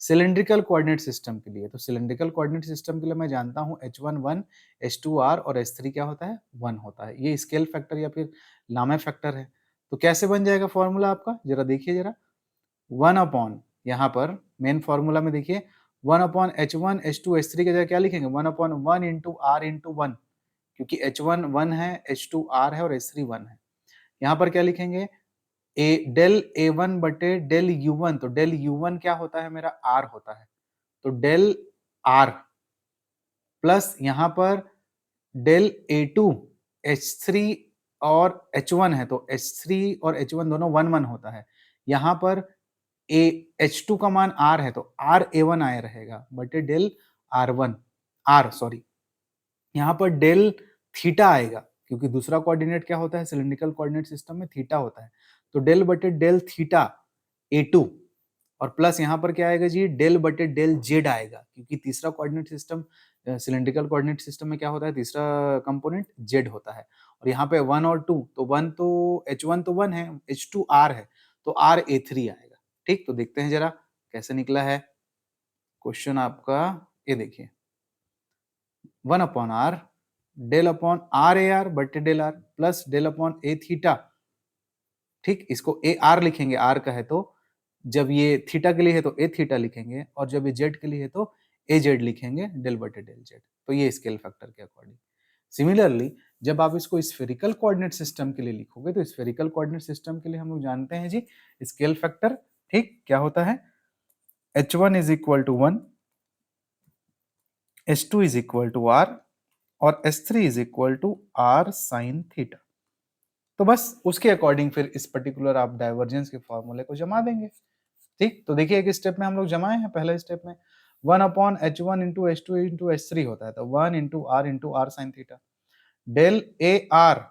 सिलिंड्रिकल कोऑर्डिनेट सिस्टम के लिए। तो सिलिंड्रिकल कोऑर्डिनेट सिस्टम के लिए मैं जानता हूँ H1 1, H2 R और H3 क्या होता है? 1 होता है। ये स्केल फैक्टर या फिर लामे फैक्टर है। तो कैसे बन जाएगा फॉर्मूला आपका? जरा देखिए जरा। 1 अपॉन, यहाँ पर मेन फॉर्मूला में देखिए 1 अपॉन H1 H2 H3 की जगह क्या लिखेंगे? 1 अपॉन 1 इंटू R इंटू 1, क्योंकि H1 1 है, H2 R है और H3 1 है। यहाँ पर क्या लिखेंगे? डेल A1 बटे डेल U1। तो डेल U1 क्या होता है? मेरा R होता है। तो डेल R प्लस यहाँ पर डेल A2 H3 और H1 है, तो H3 और H1 दोनों 1 1 होता है। यहाँ पर H2 का मान R है, तो R A1 आया रहेगा बटे डेल R सॉरी, यहाँ पर डेल थीटा आएगा, क्योंकि दूसरा कोऑर्डिनेट क्या होता है सिलिंड्रिकल कोऑर्डिनेट सिस्टम में? थीटा होता है। तो डेल बटे डेल थीटा A2 और प्लस यहाँ पर क्या आएगा जी? डेल बटे डेल जेड आएगा, क्योंकि तीसरा coordinate system cylindrical coordinate system में क्या होता है? तीसरा कंपोनेंट जेड होता है। और यहाँ पे 1 और 2, तो 1 तो H1 तो 1 है, H2 R है, तो R A3 आएगा। ठीक, तो देखते हैं जरा कैसे निकला है क्वेश्चन आपका। ये देखिए 1 upon R del upon R a r बटे del r plus del upon a theta. ठीक, इसको ए आर लिखेंगे, आर का है तो, जब ये थीटा के लिए है तो ए थीटा लिखेंगे और जब ये जेड के लिए है तो ए जेड लिखेंगे, डेल बटे डेल जेड। तो ये स्केल फैक्टर के अकॉर्डिंग। सिमिलरली जब आप इसको स्फेरिकल कोऑर्डिनेट सिस्टम के लिए लिखोगे तो स्फेरिकल कोऑर्डिनेट सिस्टम के लिए हम लोग जानते हैं जी स्केल फैक्टर। ठीक, क्या होता है? H1 is equal to 1, H2 is equal to R और H3 is equal to R sine theta. तो बस उसके अकॉर्डिंग फिर इस पर्टिकुलर आप डाइवर्जेंस के फॉर्मूले को जमा देंगे। ठीक, तो देखिए एक स्टेप में हम लोग जमाए हैं। पहले स्टेप में 1 upon H1 into H2 into H3 होता है, तो 1 into R sine theta del A R,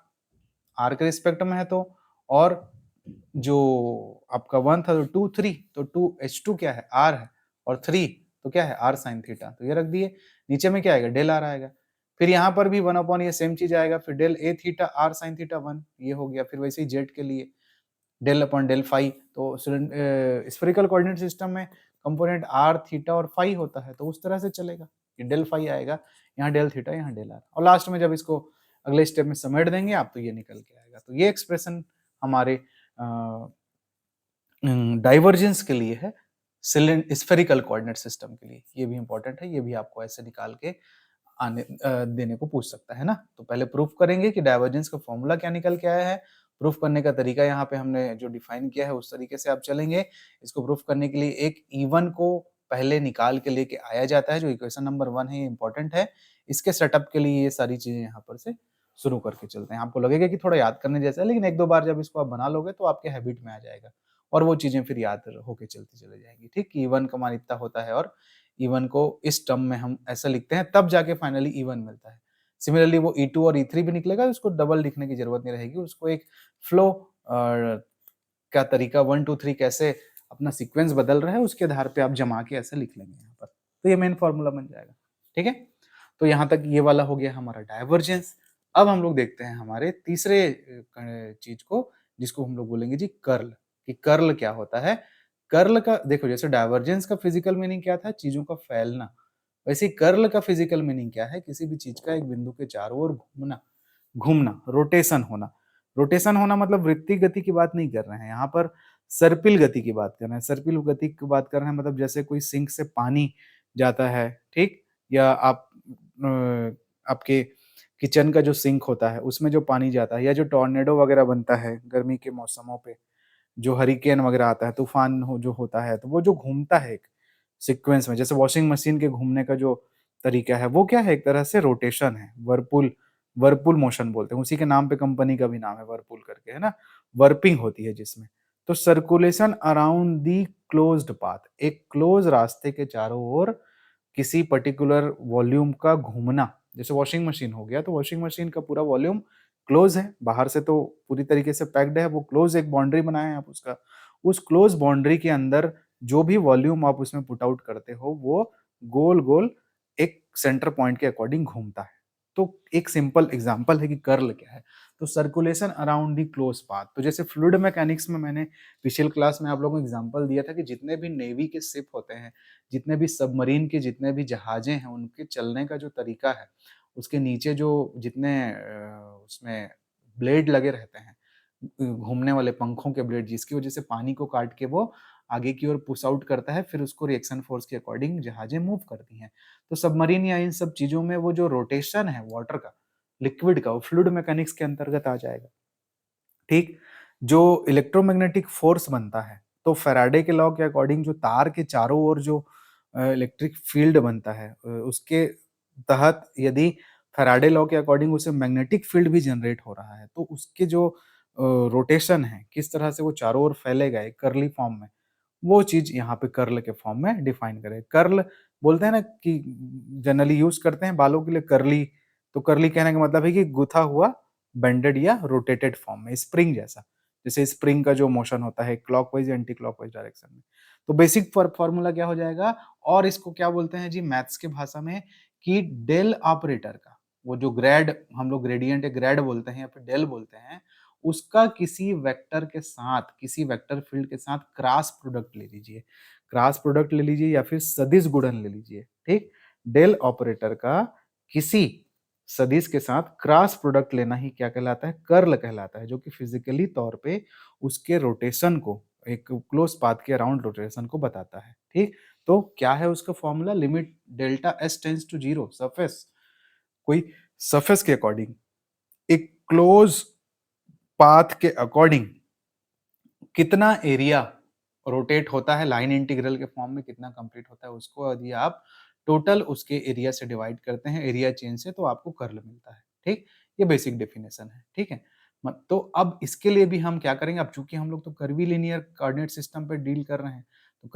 R के रिस्पेक्ट में है तो, और जो आपका 1 था तो 2 3, तो 2 H2 क्या है? R है, और 3 तो क्या है? R sine theta. तो ये रख दिए। नीचे में क्या आएगा? डेल आर आएगा। फिर यहाँ पर भी 1 अपॉन ये सेम चीज आएगा, फिर del A theta R sine theta 1, ये हो गया। फिर वैसे ही जेड के लिए डेल अपॉन डेल फाई। तो स्फेरिकल कोऑर्डिनेट सिस्टम में कंपोनेंट R थीटा और फाई होता है, तो उस तरह से चलेगा कि डेल फाई आएगा, यहाँ डेल थीटा, यहाँ डेल आर, और लास्ट में जब इसको अगले स्टेप में समेट देंगे आप तो ये निकल के आएगा। तो ये एक्सप्रेशन हमारे डाइवर्जेंस के लिए है, स्फेरिकल कोऑर्डिनेट सिस्टम के लिए। ये भी इंपॉर्टेंट है, ये भी आपको ऐसे निकाल के आने देने को पूछ सकता है ना। तो पहले प्रूफ करेंगे कि डाइवर्जेंस का फॉर्मूला क्या निकल के आया है। प्रूफ करने का तरीका यहाँ पे हमने जो डिफाइन किया है उस तरीके से आप चलेंगे। इसको प्रूफ करने के लिए एक E1 को पहले निकाल के लेके आया जाता है, जो इक्वेशन नंबर 1 है, ये इंपॉर्टेंट है। इसके सेटअप के लिए ये सारी चीजें यहाँ पर से शुरू करके चलते हैं। आपको लगेगा कि थोड़ा याद करने जैसा है, लेकिन एक दो बार जब इसको आप बना लोगे तो आपके हैबिट में आ जाएगा और वो चीजें फिर याद होके चलती चली जाएंगी। ठीक, E1 का मान इतना होता है और E1 को इस टर्म में हम ऐसा लिखते हैं, तब जाके फाइनली E1 मिलता है। सिमिलरली वो E2 और E3 भी निकलेगा, उसको डबल लिखने की जरूरत नहीं रहेगी। उसको एक फ्लो का तरीका 1 2 3 कैसे अपना सीक्वेंस बदल रहा है उसके आधार पे आप जमा के ऐसे लिख लेंगे यहाँ पर, तो ये मेन फॉर्मूला बन जाएगा। ठीक है, तो यहाँ तक ये वाला हो गया हमारा डाइवर्जेंस। अब हम लोग देखते हैं हमारे तीसरे चीज को, जिसको हम लोग बोलेंगे जी कर्ल। कि कर्ल क्या होता है? कर्ल का देखो, जैसे डाइवर्जेंस का फिजिकल मीनिंग क्या था? चीजों का फैलना। वैसे कर्ल का फिजिकल मीनिंग क्या है? किसी भी चीज का एक बिंदु के चारों ओर घूमना, घूमना, रोटेशन होना। रोटेशन होना मतलब वृत्तीय गति की बात नहीं कर रहे हैं यहाँ पर, सर्पिल गति की बात कर रहे हैं। सर्पिल गति की बात कर रहे हैं मतलब जैसे कोई सिंक से पानी जाता है, ठीक, या आप आपके किचन का जो सिंक होता है उसमें जो पानी जाता है, या जो टॉर्नेडो वगैरह बनता है गर्मी के मौसमों पे, जो हरिकेन वगैरह आता है, तूफान जो होता है, तो वो जो घूमता है एक सीक्वेंस में, जैसे वॉशिंग मशीन के घूमने का जो तरीका है वो क्या है? एक तरह से रोटेशन है। वर्पुल, वर्पुल मोशन बोलते हैं, उसी के नाम पे कंपनी का भी नाम है वर्पुल करके, है ना। वर्पिंग होती है जिसमें, तो circulation around the closed path, एक क्लोज रास्ते के चारों ओर किसी पर्टिकुलर वॉल्यूम का घूमना, जैसे वॉशिंग मशीन हो गया तो वॉशिंग मशीन का पूरा वॉल्यूम क्लोज है, बाहर से तो पूरी तरीके से पैक्ड है, वो क्लोज एक बाउंड्री बनाए हैं आप उसका, उस क्लोज बाउंड्री के अंदर जो भी वॉल्यूम आप उसमें पुट आउट करते हो वो गोल गोल एक सेंटर पॉइंट के अकॉर्डिंग घूमता है। तो एक सिंपल एग्जांपल है कि कर्ल क्या है। तो circulation around the close path, तो जैसे फ्लूइड मैकेनिक्स में मैंने पिछले क्लास में आप लोगों को एग्जांपल दिया था कि जितने भी नेवी के शिप होते हैं, जितने भी सबमरीन के जितने भी जहाजें हैं, उनके चलने का जो तरीका है, उसके नीचे जो जितने उसमें ब्लेड लगे रहते हैं, घूमने वाले पंखों के ब्लेड, जिसकी वजह से पानी को काट के वो आगे की ओर पुश आउट करता है, फिर उसको रिएक्शन फोर्स के अकॉर्डिंग जहाजें मूव करती हैं। तो सबमरीन या इन सब चीजों में वो जो रोटेशन है वाटर का, लिक्विड का, वो फ्लूइड मैकेनिक्स के अंतर्गत आ जाएगा। ठीक, जो इलेक्ट्रोमैग्नेटिक फोर्स बनता है, तो फैराडे के लॉ के अकॉर्डिंग जो तार के चारों ओर जो इलेक्ट्रिक फील्ड बनता है, उसके तहत यदि फैराडे लॉ के अकॉर्डिंग उसे मैग्नेटिक फील्ड भी जनरेट हो रहा है, तो उसके जो रोटेशन है, किस तरह से वो चारों ओर फैलेगा एक कर्ली फॉर्म में, वो चीज यहाँ पे कर्ल के फॉर्म में डिफाइन करें। कर्ल बोलते हैं ना कि जनरली यूज करते हैं बालों के लिए कर्ली, तो कर्ली कहने का मतलब है कि गुथा हुआ, बेंडेड या रोटेटेड फॉर्म में, स्प्रिंग जैसा, जैसे स्प्रिंग का जो मोशन होता है क्लॉकवाइज या एंटी क्लॉकवाइज डायरेक्शन में। तो बेसिक फॉर्मूला क्या हो जाएगा, और इसको क्या बोलते हैं जी मैथ्स की भाषा में, कि डेल ऑपरेटर का, वो जो ग्रेड हम लोग ग्रेडियंट या ग्रेड बोलते हैं या फिर डेल बोलते हैं, उसका किसी वेक्टर के साथ, किसी वेक्टर फील्ड के साथ क्रॉस प्रोडक्ट ले लीजिए, क्रॉस प्रोडक्ट ले लीजिए या फिर सदिश गुणन ले लीजिए। ठीक, डेल ऑपरेटर का किसी सदिश के साथ क्रॉस प्रोडक्ट लेना ही क्या कहलाता है, कर्ल कहलाता है, जो कि फिजिकली तौर पे उसके रोटेशन को, एक क्लोज पाथ के अराउंड रोटेशन को बताता है। ठीक, तो क्या है उसका formula, limit delta S tends to zero, surface, कोई सरफेस के अकॉर्डिंग एक क्लोज पाथ के अकॉर्डिंग कितना एरिया रोटेट होता है, लाइन इंटीग्रल के फॉर्म में कितना कंप्लीट होता है, उसको यदि आप टोटल उसके एरिया से डिवाइड करते हैं, एरिया चेंज से, तो आपको कर्ल मिलता है। ठीक, ये बेसिक डेफिनेशन है। ठीक है, तो अब इसके लिए भी हम क्या करेंगे, अब चूंकि हम लोग तो कर्वीलिनियर कोऑर्डिनेट सिस्टम पे डील कर रहे हैं, तो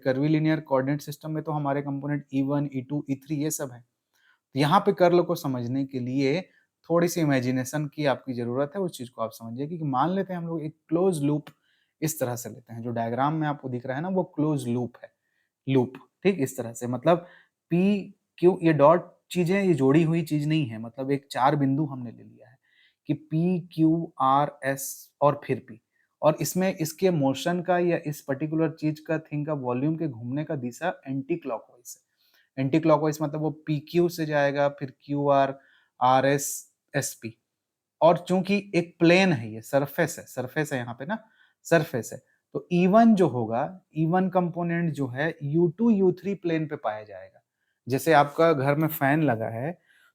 कर्वीलिनियर कोऑर्डिनेट सिस्टम में तो हमारे कंपोनेंट E1 E2 E3 ये सब है। यहाँ पे कर्ल को समझने के लिए थोड़ी सी इमेजिनेशन की आपकी जरूरत है, उस चीज को आप समझिए कि मान लेते हैं हम लोग एक क्लोज लूप इस तरह से लेते हैं, जो डायग्राम में आपको दिख रहा है ना, वो क्लोज लूप है, लूप। ठीक, इस तरह से, मतलब पी क्यू, ये डॉट चीजें ये जोड़ी हुई चीज नहीं है, मतलब एक चार बिंदु हमने ले लिया है कि पी क्यू आर एस और फिर पी, और इसमें इसके मोशन का या इस पर्टिकुलर चीज का थिंग का वॉल्यूम के घूमने का दिशा एंटी क्लॉकवाइज है। एंटी क्लॉकवाइज मतलब वो पी क्यू से जाएगा, फिर Q R, R S, S P, और चूंकि एक प्लेन है, ये सरफेस है यहाँ पे ना, सरफेस है, तो E1 जो होगा, E1 कंपोनेंट जो है U2 U3 प्लेन पे पाया जाएगा। जैसे आपका घर में फैन लगा है,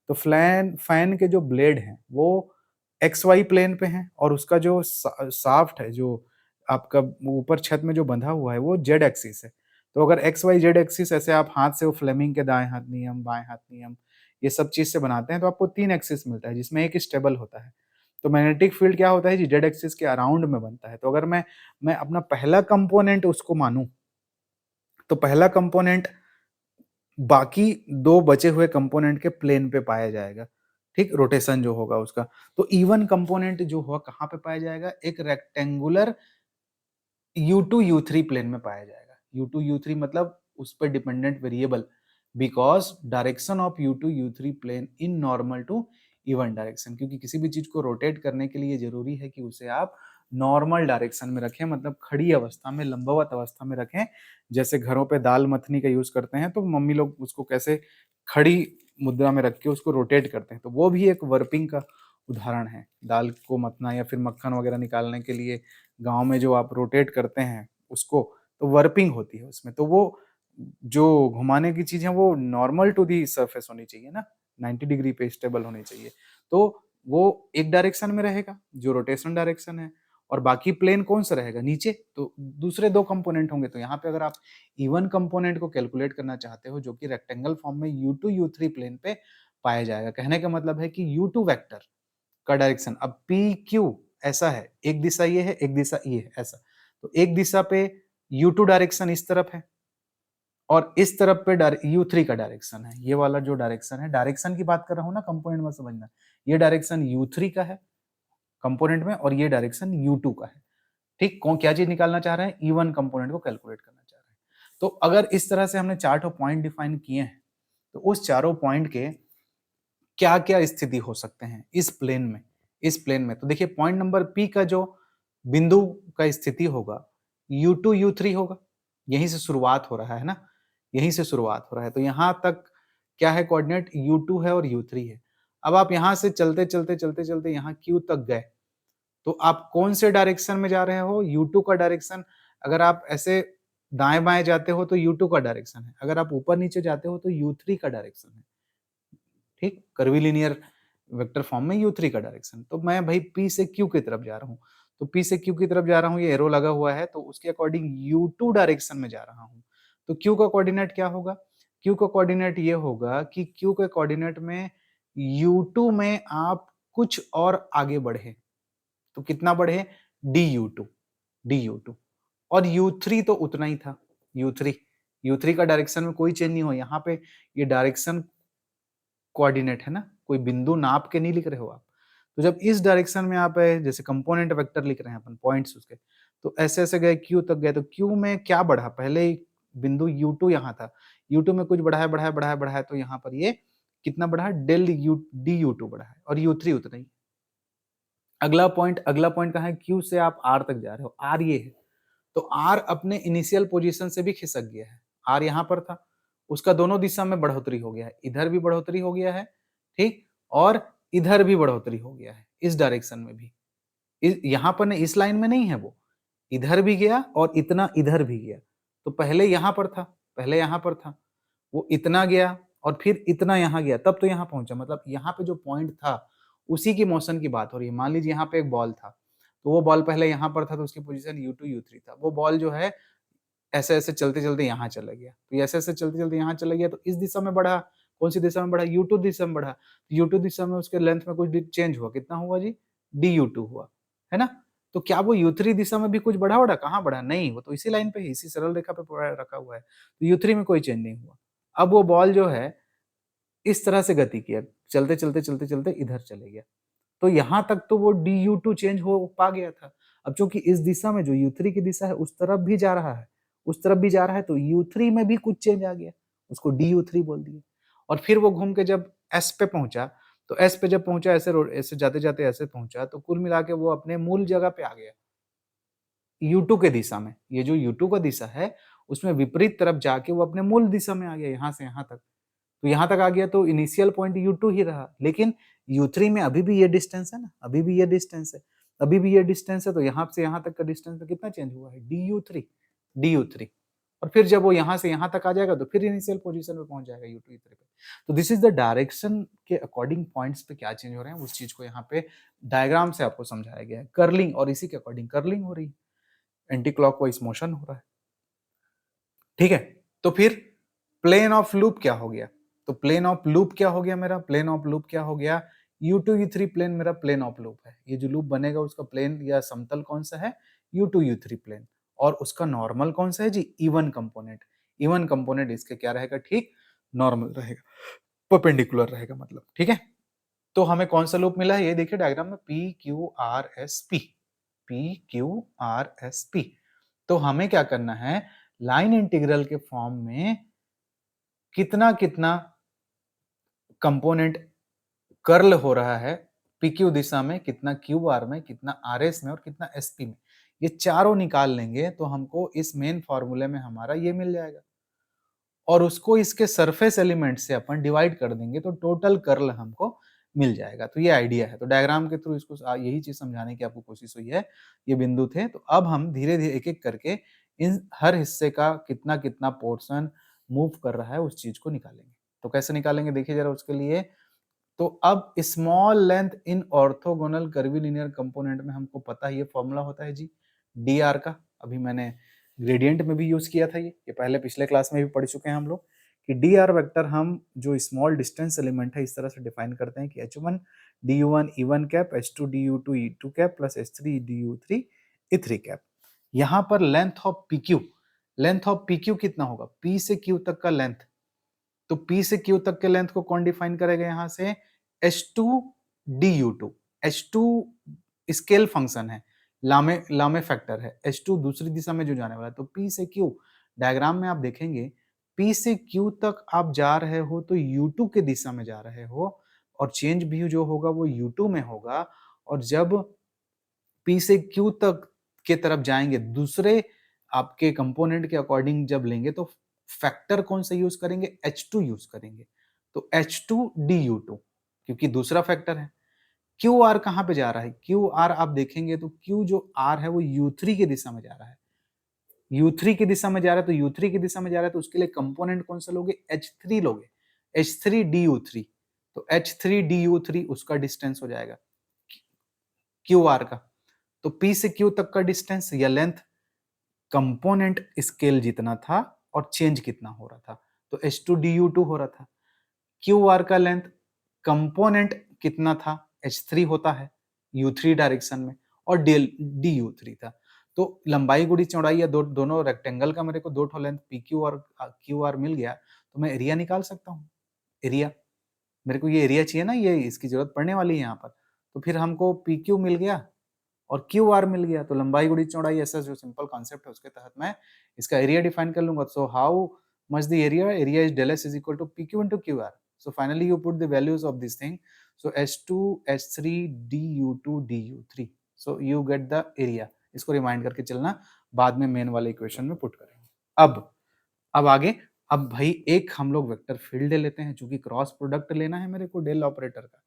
तो फैन के जो ब्लेड हैं वो XY प्लेन पे हैं, और उसका जो शाफ्ट है, जो आपका ऊपर छत में जो बंधा हुआ है, वो Z एक्सिस है। तो अगर XYZ एक्सिस ऐसे आप हाथ से वो फ्लेमिंग के दाएं हाथ नियम, बाएं हाथ नियम, ये सब चीज से बनाते हैं, तो आपको 3 एक्सिस मिलता है, जिसमें एक स्टेबल होता है। तो मैग्नेटिक फील्ड क्या होता है जी, जेड एक्सिस के अराउंड में बनता है। तो अगर मैं अपना पहला कंपोनेंट उसको मानूं, तो पहला कंपोनेंट बाकी दो बचे हुए कंपोनेंट के प्लेन पे पाया जाएगा। ठीक, रोटेशन जो होगा उसका। तो इवन कंपोनेंट जो होगा कहाँ पे पाया जाएगा, एक रेक्टेंगुलर U2 U3 प्लेन में पाया जाएगा। U2 U3 मतलब उस पर dependent variable, because direction of U2 U3 plane in normal to even direction, क्योंकि किसी भी चीज को रोटेट करने के लिए जरूरी है कि उसे आप नॉर्मल डायरेक्शन में रखें, मतलब खड़ी अवस्था में, लंबवत अवस्था में रखें। जैसे घरों पे दाल मथनी का यूज करते हैं, तो मम्मी लोग उसको कैसे खड़ी मुद्रा में रख के उसको रोटेट करते हैं, तो वो भी एक वर्पिंग का उदाहरण है। दाल को मथना या फिर मक्खन वगैरह निकालने के लिए गाँव में जो आप रोटेट करते हैं उसको, तो वर्पिंग होती है उसमें। तो वो जो घुमाने की चीज है वो नॉर्मल टू दी सरफेस होनी चाहिए ना, 90 डिग्री पे स्टेबल होनी चाहिए। तो वो एक डायरेक्शन में रहेगा जो रोटेशन डायरेक्शन है, और बाकी प्लेन कौन सा रहेगा, नीचे। तो दूसरे दो कंपोनेंट होंगे। तो यहाँ पे अगर आप इवन कंपोनेंट को कैलकुलेट करना चाहते हो, जो कि रेक्टेंगल फॉर्म में U2 U3 प्लेन पे पाया जाएगा, कहने का मतलब है कि U2 वेक्टर का डायरेक्शन, अब पी क्यू ऐसा है, एक दिशा ये है, एक दिशा ये है, ऐसा। तो एक दिशा पे U2 डायरेक्शन इस तरफ है और इस तरफ पे U3 का डायरेक्शन है। ये वाला जो डायरेक्शन है, डायरेक्शन की बात कर रहा हूँ ना, कंपोनेंट में समझना। ये डायरेक्शन U3 का है कंपोनेंट में और ये डायरेक्शन U2 का है। ठीक, कौन क्या चीज निकालना चाह रहे हैं? E1 कंपोनेंट को कैलकुलेट करना चाह रहे हैं। तो अगर इस तरह से हमने चार पॉइंट डिफाइन किए हैं, तो उस चारों पॉइंट के क्या क्या स्थिति हो सकते हैं इस प्लेन में, इस प्लेन में। तो देखिए पॉइंट नंबर P का जो बिंदु का स्थिति होगा, U2 U3 होगा। यहीं से शुरुआत हो रहा है ना, यहीं से शुरुआत हो रहा है। तो यहां तक क्या है कोऑर्डिनेट? U2 है और U3 है। अब आप यहां से चलते चलते चलते चलते यहाँ Q तक गए, तो आप कौन से डायरेक्शन में जा रहे हो? U2 का डायरेक्शन। अगर आप ऐसे दाएं बाएं जाते हो तो U2 का डायरेक्शन है, अगर आप ऊपर नीचे जाते हो तो U3 का डायरेक्शन है। ठीक, कर्वीलिनियर वेक्टर फॉर्म में U3 का डायरेक्शन। तो मैं भाई P से Q की तरफ जा रहा हूँ, तो P से Q की तरफ जा रहा हूँ, ये एरो लगा हुआ है, तो उसके अकॉर्डिंग U2 डायरेक्शन में जा रहा हूँ। तो Q का कोऑर्डिनेट क्या होगा? Q का कोऑर्डिनेट ये होगा कि Q के कोऑर्डिनेट में U2 में आप कुछ और आगे बढ़े, तो कितना बढ़े? DU2, DU2। और U3 तो उतना ही था, U3 का डायरेक्शन में कोई चेंज नहीं हो। यहाँ पे ये डायरेक्शन कोऑर्डिनेट है ना, कोई बिंदु नाप के नहीं लिख रहे हो आप। तो जब इस डायरेक्शन में आप जैसे कंपोनेंट वेक्टर लिख रहे हैं अपन, पॉइंट्स उसके, तो ऐसे ऐसे गए Q तक गए, तो Q में क्या बढ़ा? पहले ही बिंदु U2 यहाँ था, U2 में कुछ बढ़ाया बढ़ाया बढ़ाया बढ़ाया, तो यहाँ पर ये कितना बढ़ा? DU2 बढ़ा है और U3 उतना ही। अगला पॉइंट कहाँ है? Q से आप R तक जा रहे हो, R ये है, तो R अपने इनिशियल पोजीशन से भी खिसक गया है। R यहाँ पर था, उसका दोनों दिशा में बढ़ोतरी हो गया है, इधर भी बढ़ोतरी हो गया है, ठीक, और इधर भी बढ़ोतरी हो गया है, इस डायरेक्शन में भी। यहाँ पर इस लाइन में नहीं है वो, इधर भी गया और इतना इधर भी गया। तो पहले यहाँ पर था, पहले यहाँ पर था, वो इतना गया और फिर इतना यहाँ गया, तब तो यहाँ पहुंचा। मतलब यहाँ पे जो पॉइंट था उसी की मोशन की बात हो रही है। मान लीजिए यहाँ पे एक बॉल था, तो वो बॉल पहले यहाँ पर था, तो उसकी पोजीशन U2 U3 था। वो बॉल जो है ऐसे ऐसे चलते चलते यहाँ चला गया, तो ऐसे ऐसे चलते चलते यहाँ चला गया, तो इस दिशा में बढ़ा। कौन सी दिशा में बढ़ा? U2 दिशा में बढ़ा। U2 दिशा में उसके लेंथ में कुछ चेंज हुआ, कितना हुआ जी? DU2 हुआ, है ना। तो क्या वो U3 दिशा में भी कुछ बढ़ा बढ़ा? कहाँ बढ़ा? नहीं, वो तो इसी लाइन पे है, इसी सरल रेखा पे रखा हुआ है, तो U3 में कोई चेंज नहीं हुआ। अब वो बॉल जो है इस तरह से गति किया, चलते चलते चलते चलते इधर चले गया, तो यहाँ तक तो वो DU2 चेंज हो पा गया था। अब चूंकि इस दिशा में जो U3 की दिशा है उस तरफ भी जा रहा है, उस तरफ भी जा रहा है, तो U3 में भी कुछ चेंज आ गया, उसको DU3 बोल दिए। और फिर वो घूम के जब S पे पहुंचा, तो S पे जब पहुंचा, ऐसे जाते जाते ऐसे पहुंचा, तो कुल मिला के वो अपने मूल जगह पे आ गया, U2 के दिशा में। ये जो U2 का दिशा है उसमें विपरीत तरफ जाके वो अपने मूल दिशा में आ गया, यहाँ से यहाँ तक। तो यहाँ तक आ गया, तो इनिशियल पॉइंट U2 ही रहा, लेकिन U3 में अभी भी ये डिस्टेंस है ना, अभी भी ये डिस्टेंस है, अभी भी ये डिस्टेंस है, तो यहाँ से यहाँ तक का डिस्टेंस में कितना चेंज हुआ है? DU3। और फिर जब वो यहाँ से यहाँ तक आ जाएगा, तो फिर इनिशियल पोजीशन पे पहुंच जाएगा U2 पे। तो दिस इज द डायरेक्शन के अकॉर्डिंग पॉइंट्स पे क्या चेंज हो रहे हैं, उस चीज को यहाँ पे डायग्राम से आपको समझाया गया है। कर्लिंग, और इसी के अकॉर्डिंग कर्लिंग हो रही है, एंटी क्लॉकवाइज मोशन हो रहा है, ठीक है। तो फिर प्लेन ऑफ लूप क्या हो गया? तो प्लेन ऑफ लूप क्या हो गया मेरा? प्लेन ऑफ लूप क्या हो गया? U2 U3 प्लेन मेरा प्लेन ऑफ लूप है। ये जो लूप बनेगा उसका प्लेन या समतल कौन सा है? U2 U3 plane. और उसका नॉर्मल कौन सा है जी? E1 component. E1 कंपोनेंट इसके क्या रहेगा? ठीक, नॉर्मल रहेगा, परपेंडिकुलर रहेगा मतलब, ठीक है। तो हमें कौन सा लूप मिला है? ये देखिए डायग्राम में PQRSP, PQRSP। तो हमें क्या करना है? लाइन इंटीग्रल के फॉर्म में कितना कितना कंपोनेंट कर्ल हो रहा है PQ दिशा में, कितना QR में, कितना RS में और कितना SP में, ये चारों निकाल लेंगे तो हमको इस मेन फॉर्मूले में हमारा ये मिल जाएगा, और उसको इसके सरफेस एलिमेंट से अपन डिवाइड कर देंगे तो टोटल कर्ल हमको मिल जाएगा। तो ये आइडिया है, तो डायग्राम के थ्रू इसको यही चीज समझाने की आपको कोशिश हुई है। ये बिंदु थे, तो अब हम धीरे धीरे एक एक करके इन हर हिस्से का कितना कितना पोर्शन मूव कर रहा है उस चीज को निकालेंगे। तो कैसे निकालेंगे देखिए जरा उसके लिए। तो अब small length in orthogonal curvilinear component में हमको पता है ये फॉर्मूला होता है जी dr का, अभी मैंने ग्रेडियंट में भी यूज किया था, ये पहले पिछले क्लास में भी पढ़ चुके हैं हम लोग कि डी आर वेक्टर हम जो स्मॉल डिस्टेंस एलिमेंट है इस तरह से डिफाइन करते हैं कि h1 du1 e1 cap, h2 du2 e2 cap plus h3 du3 e3 cap. यहां पर लेंथ ऑफ pq कितना होगा, p से q तक का लेंथ, तो p से q तक के लेंथ को कौन डिफाइन करेगा यहां से, h2 du2। h2 scale function है, लामे फैक्टर है, h2 दूसरी दिशा में जो जाने वाला है, तो p से q डायग्राम में आप देखेंगे P से Q तक आप जा रहे हो तो U2 के दिशा में जा रहे हो और चेंज भी जो होगा वो U2 में होगा। और जब P से Q तक के तरफ जाएंगे दूसरे आपके कंपोनेंट के अकॉर्डिंग जब लेंगे तो फैक्टर कौन सा यूज करेंगे, H2 यूज करेंगे। तो H2 DU2 क्योंकि दूसरा फैक्टर है। QR कहां पे जा रहा है, QR आप देखेंगे तो Q जो R है वो U3 की दिशा में जा रहा है। U3 की दिशा में जा रहा है तो U3 की दिशा में जा रहा है तो उसके लिए कंपोनेंट कौन सा लोगे, H3 लोगे, H3DU3। तो H3DU3 उसका डिस्टेंस हो जाएगा QR का। तो P से Q तक का डिस्टेंस या लेंथ कंपोनेंट स्केल जितना था और चेंज कितना हो रहा था, तो H2DU2 हो रहा था। QR का लेंथ कंपोनेंट कितना था, H3 होता है U3 डायरेक्शन में और DU3 था। तो लंबाई गुड़ी चौड़ाई या दोनों रेक्टेंगल का मेरे को दो ठो लेंथ PQ और QR मिल गया तो मैं एरिया निकाल सकता हूँ। एरिया मेरे को ये एरिया चाहिए ना, ये इसकी जरूरत पड़ने वाली है यहाँ पर। तो फिर हमको PQ मिल गया और QR मिल गया, तो लंबाई गुड़ी चौड़ाई ऐसा जो सिंपल कॉन्सेप्ट है उसके तहत मैं इसका एरिया डिफाइन कर लूंगा। So how much the area is del S is equal to PQ into QR. So finally you put the values of this thing. So H2, H3, DU2, DU3. So you get the area. इसको रिमाइंड करके चलना, बाद में मेन वाले इक्वेशन में पुट करेंगे। अब आगे, अब भाई एक हम लोग वेक्टर फील्ड ले लेते हैं, चूंकि क्रॉस प्रोडक्ट लेना है मेरे को डेल ऑपरेटर का।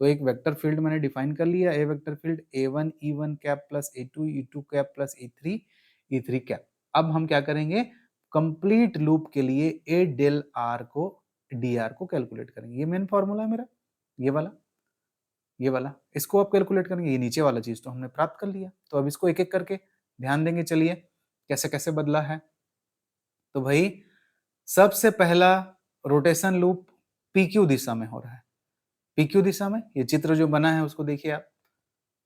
तो एक वेक्टर फील्ड मैंने डिफाइन कर लिया, a vector field A1 E1 cap plus A2 E2 cap plus A3 E3 cap. अब हम क्या करेंगे, कंप्लीट लूप के लिए ए डेल आर को डी आर को कैलकुलेट करेंगे। ये मेन फॉर्मूला है मेरा, ये वाला इसको आप कैलकुलेट करेंगे। ये नीचे वाला चीज तो हमने प्राप्त कर लिया, तो अब इसको एक एक करके ध्यान देंगे। चलिए कैसे कैसे बदला है। तो भाई सबसे पहला रोटेशन लूप PQ दिशा में हो रहा है। PQ दिशा में ये चित्र जो बना है उसको देखिए आप,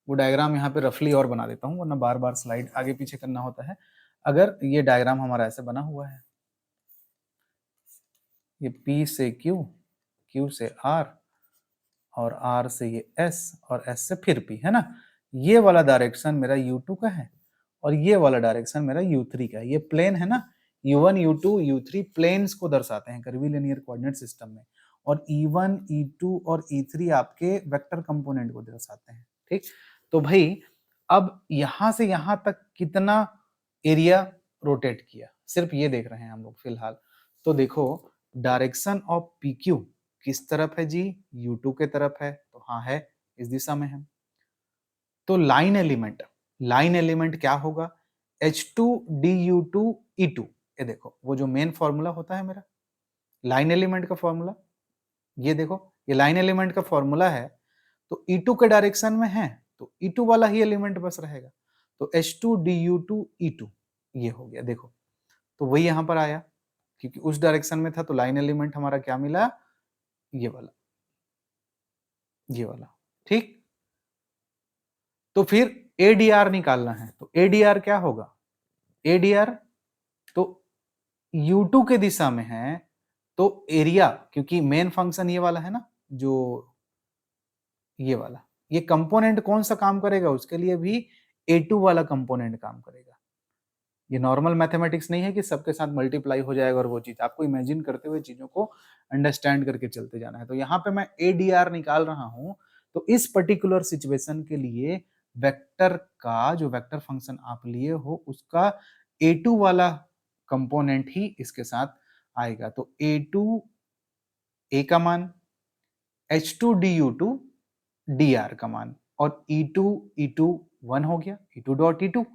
वो डायग्राम यहाँ पे रफली और बना देता हूँ वरना बार बार स्लाइड आगे पीछे करना होता है। अगर ये डायग्राम हमारा ऐसे बना हुआ है, ये P से Q, Q से R और R से ये S और S से फिर P है ना। ये वाला डायरेक्शन मेरा U2 का है और ये वाला डायरेक्शन मेरा U3 का है। ये प्लेन है ना, U1 U2 U3 प्लेन्स को दर्शाते हैं कर्वीलिनियर कोऑर्डिनेट सिस्टम में, और E1 E2 और E3 आपके वेक्टर कंपोनेंट को दर्शाते हैं। ठीक, तो भाई अब यहां से यहां तक कितना एरिया रोटेट किया, सिर्फ ये देख रहे हैं हम लोग फिलहाल। तो देखो डायरेक्शन ऑफ PQ किस तरफ है जी, U2 के तरफ है, तो हाँ है, इस दिशा में है। तो लाइन एलिमेंट क्या होगा, H2 DU2 E2। ये देखो वो जो मेन फॉर्मूला होता है मेरा लाइन एलिमेंट का फॉर्मूला, ये देखो ये लाइन एलिमेंट का फॉर्मूला है। तो E2 के डायरेक्शन में है तो E2 वाला ही एलिमेंट बस रहेगा। तो H2 DU2 E2 ये हो गया। देखो तो वही यहां पर आया क्योंकि उस डायरेक्शन में था, तो लाइन एलिमेंट हमारा क्या मिला, ये वाला। ठीक, तो फिर ADR निकालना है, तो ADR क्या होगा, ADR तो U2 के दिशा में है तो एरिया, क्योंकि मेन फंक्शन ये वाला है ना, जो ये वाला, ये कंपोनेंट कौन सा काम करेगा, उसके लिए भी A2 वाला कंपोनेंट काम करेगा। ये नॉर्मल मैथमेटिक्स नहीं है कि सबके साथ मल्टीप्लाई हो जाएगा और वो चीज, आपको इमेजिन करते हुए चीजों को अंडरस्टैंड करके चलते जाना है। तो यहाँ पे मैं ADR निकाल रहा हूं, तो इस पर्टिकुलर सिचुएशन के लिए वेक्टर का जो वेक्टर फंक्शन आप लिए हो उसका A2 वाला कंपोनेंट ही इसके साथ आएगा। तो A2 A का मान, H2 DU2 DR का मान, और E2 E2 1 हो गया, E2 डॉट E2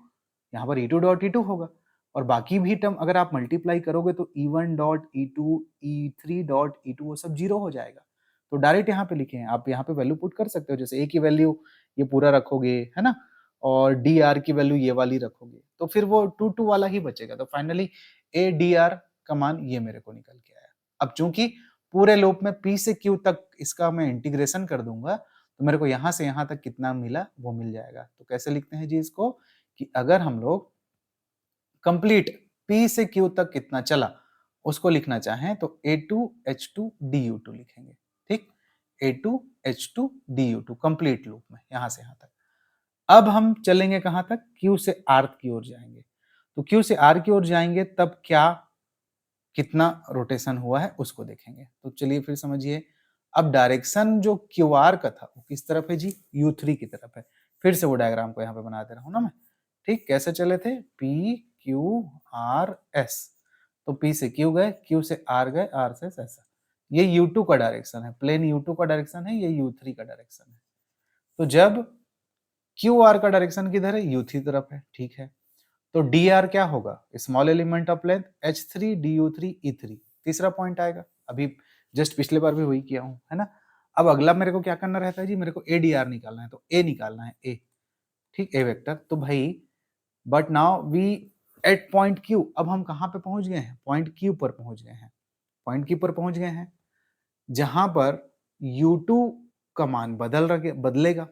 यहाँ पर E2 डॉट E2 होगा, और बाकी भी टर्म अगर आप मल्टीप्लाई करोगे तो E1 dot E2 E3 dot E2 वो सब जीरो हो जाएगा। तो डायरेक्ट यहाँ पे लिखे हैं, आप यहाँ पे वैल्यू पुट कर सकते हो, जैसे A की वैल्यू ये पूरा रखोगे है ना, और DR की वैल्यू ये वाली रखोगे तो फिर वो 2 2 वाला ही बचेगा। तो फाइनली ADR का मान ये मेरे को निकल के आया। अब चूंकि पूरे लूप में P से Q तक इसका मैं इंटीग्रेशन कर दूंगा तो मेरे को यहां से यहां तक कितना मिला वो मिल जाएगा। तो कैसे लिखते हैं जी इसको कि अगर हम लोग कंप्लीट P से Q तक कितना चला उसको लिखना चाहें तो A2H2DU2 लिखेंगे। ठीक, A2H2DU2 कंप्लीट लूप में यहां से यहां तक। अब हम चलेंगे कहां तक, Q से R की ओर जाएंगे। तो Q से R की ओर जाएंगे तब क्या कितना रोटेशन हुआ है उसको देखेंगे। तो चलिए फिर समझिए, अब डायरेक्शन जो QR का था वो किस तरफ है जी, U3 की तरफ है। फिर से वो डायग्राम को यहाँ पे बना दे रहा हूँ ना मैं। ठीक, कैसे चले थे, P Q R S, तो P से Q गए, Q से R गए, R से ऐसा। ये U2 का डायरेक्शन है, प्लेन U2 का डायरेक्शन है, ये U3 का डायरेक्शन है। तो जब QR का डायरेक्शन किधर है, U3 तरफ है, ठीक है। तो dr क्या होगा, small element of length h3 du3 e3, तीसरा पॉइंट आएगा। अभी जस्ट पिछले बार भी वही किया हूं, है ना। अब अगला मेरे को क्या करना रहता है जी, मेरे को adr निकालना है, तो a निकालना है, a, ठीक, a वेक्टर। तो भाई but now we at point q, अब हम कहां पे पहुंच गए हैं, पॉइंट q पर पहुंच गए हैं, पॉइंट q पर पहुंच गए हैं, जहां पर u2 का मान बदलेगा।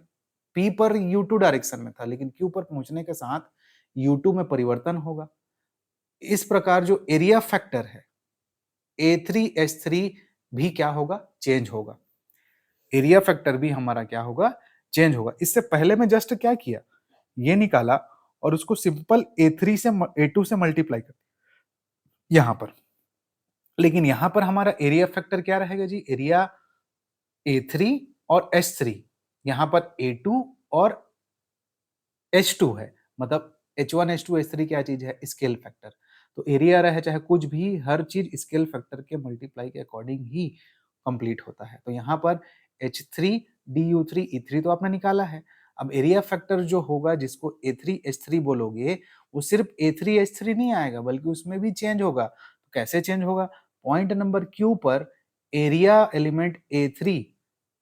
P पर U2 डायरेक्शन में था, लेकिन Q पर पहुंचने के साथ U2 में परिवर्तन होगा। इस प्रकार जो एरिया फैक्टर है A3H3 भी क्या होगा, चेंज होगा। एरिया फैक्टर भी हमारा क्या होगा, चेंज होगा। इससे पहले मैं जस्ट क्या किया, ये निकाला और उसको सिंपल A3 से A2 से मल्टीप्लाई कर यहां पर। लेकिन यहां पर हमारा एरिया फैक्टर क्या रहेगा जी, एरिया A3 और H3, यहां पर A2 और H2 है, मतलब H1 H2 H3 क्या चीज है, स्केल फैक्टर। तो एरिया रहे चाहे कुछ भी, हर चीज स्केल फैक्टर के मल्टीप्लाई के अकॉर्डिंग ही कंप्लीट होता है। तो यहाँ पर H3 DU3 E3 तो आपने निकाला है। अब एरिया फैक्टर जो होगा जिसको A3 H3 बोलोगे, वो सिर्फ A3 H3 नहीं आएगा बल्कि उसमें भी चेंज होगा। तो कैसे चेंज होगा, पॉइंट नंबर Q पर एरिया एलिमेंट A3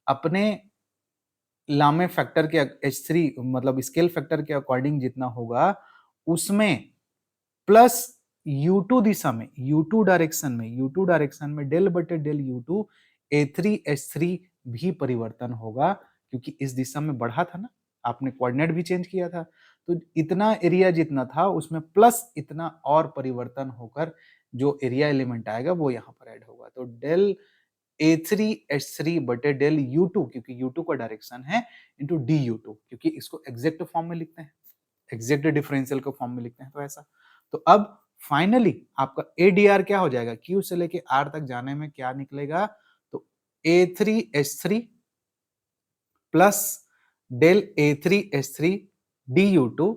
अपने लामे फैक्टर के H3 मतलब स्केल फैक्टर के अकॉर्डिंग जितना होगा उसमें प्लस U2 दिशा में, U2 डायरेक्शन में डेल बटे डेल U2 A3H3 भी परिवर्तन होगा, क्योंकि इस दिशा में बढ़ा था ना, आपने कोऑर्डिनेट भी चेंज किया था। तो इतना एरिया जितना था उसमें प्लस इतना और परिवर्तन होकर जो एरिया एलिमेंट आएगा वो यहाँ पर ऐड होगा। तो डेल A3H3 बटे डेल U2, क्योंकि U2 का डायरेक्शन है, इंटू DU2, क्योंकि इसको एग्जैक्ट फॉर्म में लिखते हैं, एग्जैक्ट डिफरेंशियल को फॉर्म में लिखते हैं, तो ऐसा। तो अब फाइनली आपका ADR क्या हो जाएगा, Q से लेके R तक जाने में क्या निकलेगा, तो A3H3 plus del A3H3 DU2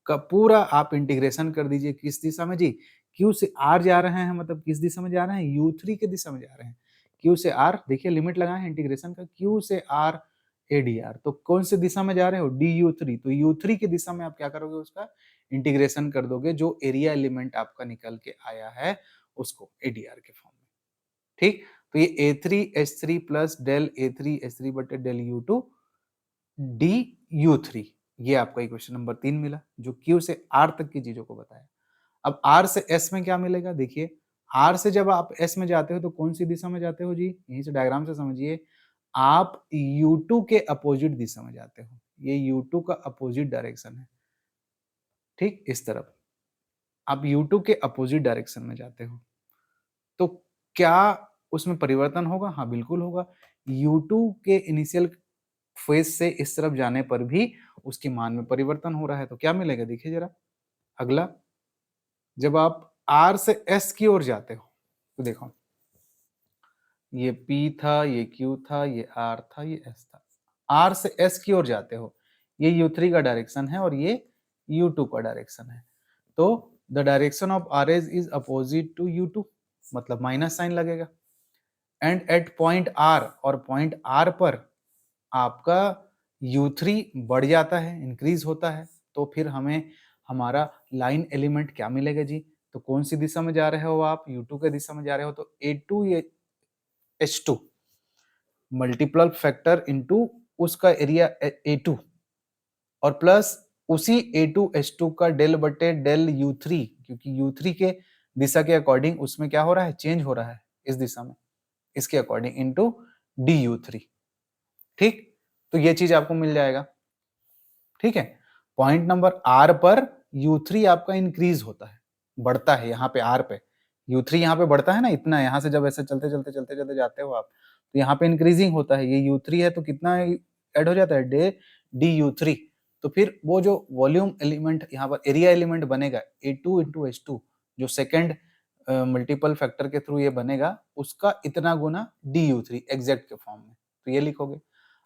का पूरा आप इंटीग्रेशन कर दीजिए किस दिशा में जी, Q से R जा रहे हैं, मतलब किस दिशा में जा रहे हैं, U3 के दिशा में जा रहे हैं। Q से R, देखिए लिमिट लगाए हैं इंटीग्रेशन का, Q से R ADR, तो कौन से दिशा में जा रहे हो, DU3, तो U3 की दिशा में आप क्या करोगे, उसका इंटीग्रेशन कर दोगे, जो एरिया एलिमेंट आपका निकल के आया है उसको ADR के फॉर्म में। ठीक, तो ये A3H3 प्लस डेल A3H3 बटे डेल U2 DU3, ये आपका इक्वेशन नंबर 3 मिला, जो Q से R तक की चीजों को बताया। अब R से S में क्या मिलेगा, देखिए R से जब आप S में जाते हो तो कौन सी दिशा में जाते हो जी, यहीं से डायग्राम से समझिए, आप U2 के अपोजिट दिशा में जाते हो, ये U2 का अपोजिट डायरेक्शन है। ठीक, इस तरफ आप U2 के अपोजिट डायरेक्शन में जाते हो, तो क्या उसमें परिवर्तन होगा, हाँ बिल्कुल होगा। U2 के इनिशियल फेज से इस तरफ जाने पर भी उसकी मान में परिवर्तन हो रहा है, तो क्या मिलेगा, देखिए जरा अगला, जब आप R से S की ओर जाते हो तो देखो ये P था, ये Q था, ये R था, ये S था। R से S की ओर जाते हो, ये U3 का डायरेक्शन है और ये U2 का डायरेक्शन है। तो the direction of RS is opposite to U2, मतलब माइनस साइन लगेगा। एंड एट पॉइंट R, और पॉइंट R पर आपका U3 बढ़ जाता है, इंक्रीज होता है, तो फिर हमें हमारा लाइन एलिमेंट क्या मिलेगा जी, तो कौन सी दिशा में जा रहे हो आप, U2 के दिशा में जा रहे हो, तो A2 ये H2 मल्टीपल फैक्टर इनटू उसका एरिया A2 और प्लस उसी A2H2 का डेल बटे डेल U3, क्योंकि U3 के दिशा के अकॉर्डिंग उसमें क्या हो रहा है, चेंज हो रहा है, इस दिशा में, इसके अकॉर्डिंग इनटू du3। ठीक, तो ये चीज आपको मिल जाएगा। ठीक है, पॉइंट नंबर आर पर u3 आपका इंक्रीज होता है, बढ़ता है यहाँ पे आर पे, u3 यहाँ पे बढ़ता है ना इतना, यहाँ से जब ऐसे चलते चलते चलते चलते जाते हो आप, तो यहाँ पे इंक्रीजिंग होता है, ये u3 है तो कितना ऐड हो जाता है du3। तो फिर वो जो वॉल्यूम एलिमेंट यहाँ पर एरिया एलिमेंट बनेगा A2 इंटू H2, जो सेकेंड मल्टीपल फैक्टर के थ्रू ये बनेगा, उसका इतना गुना du3 एग्जैक्ट के फॉर्म में, तो ये लिखोगे।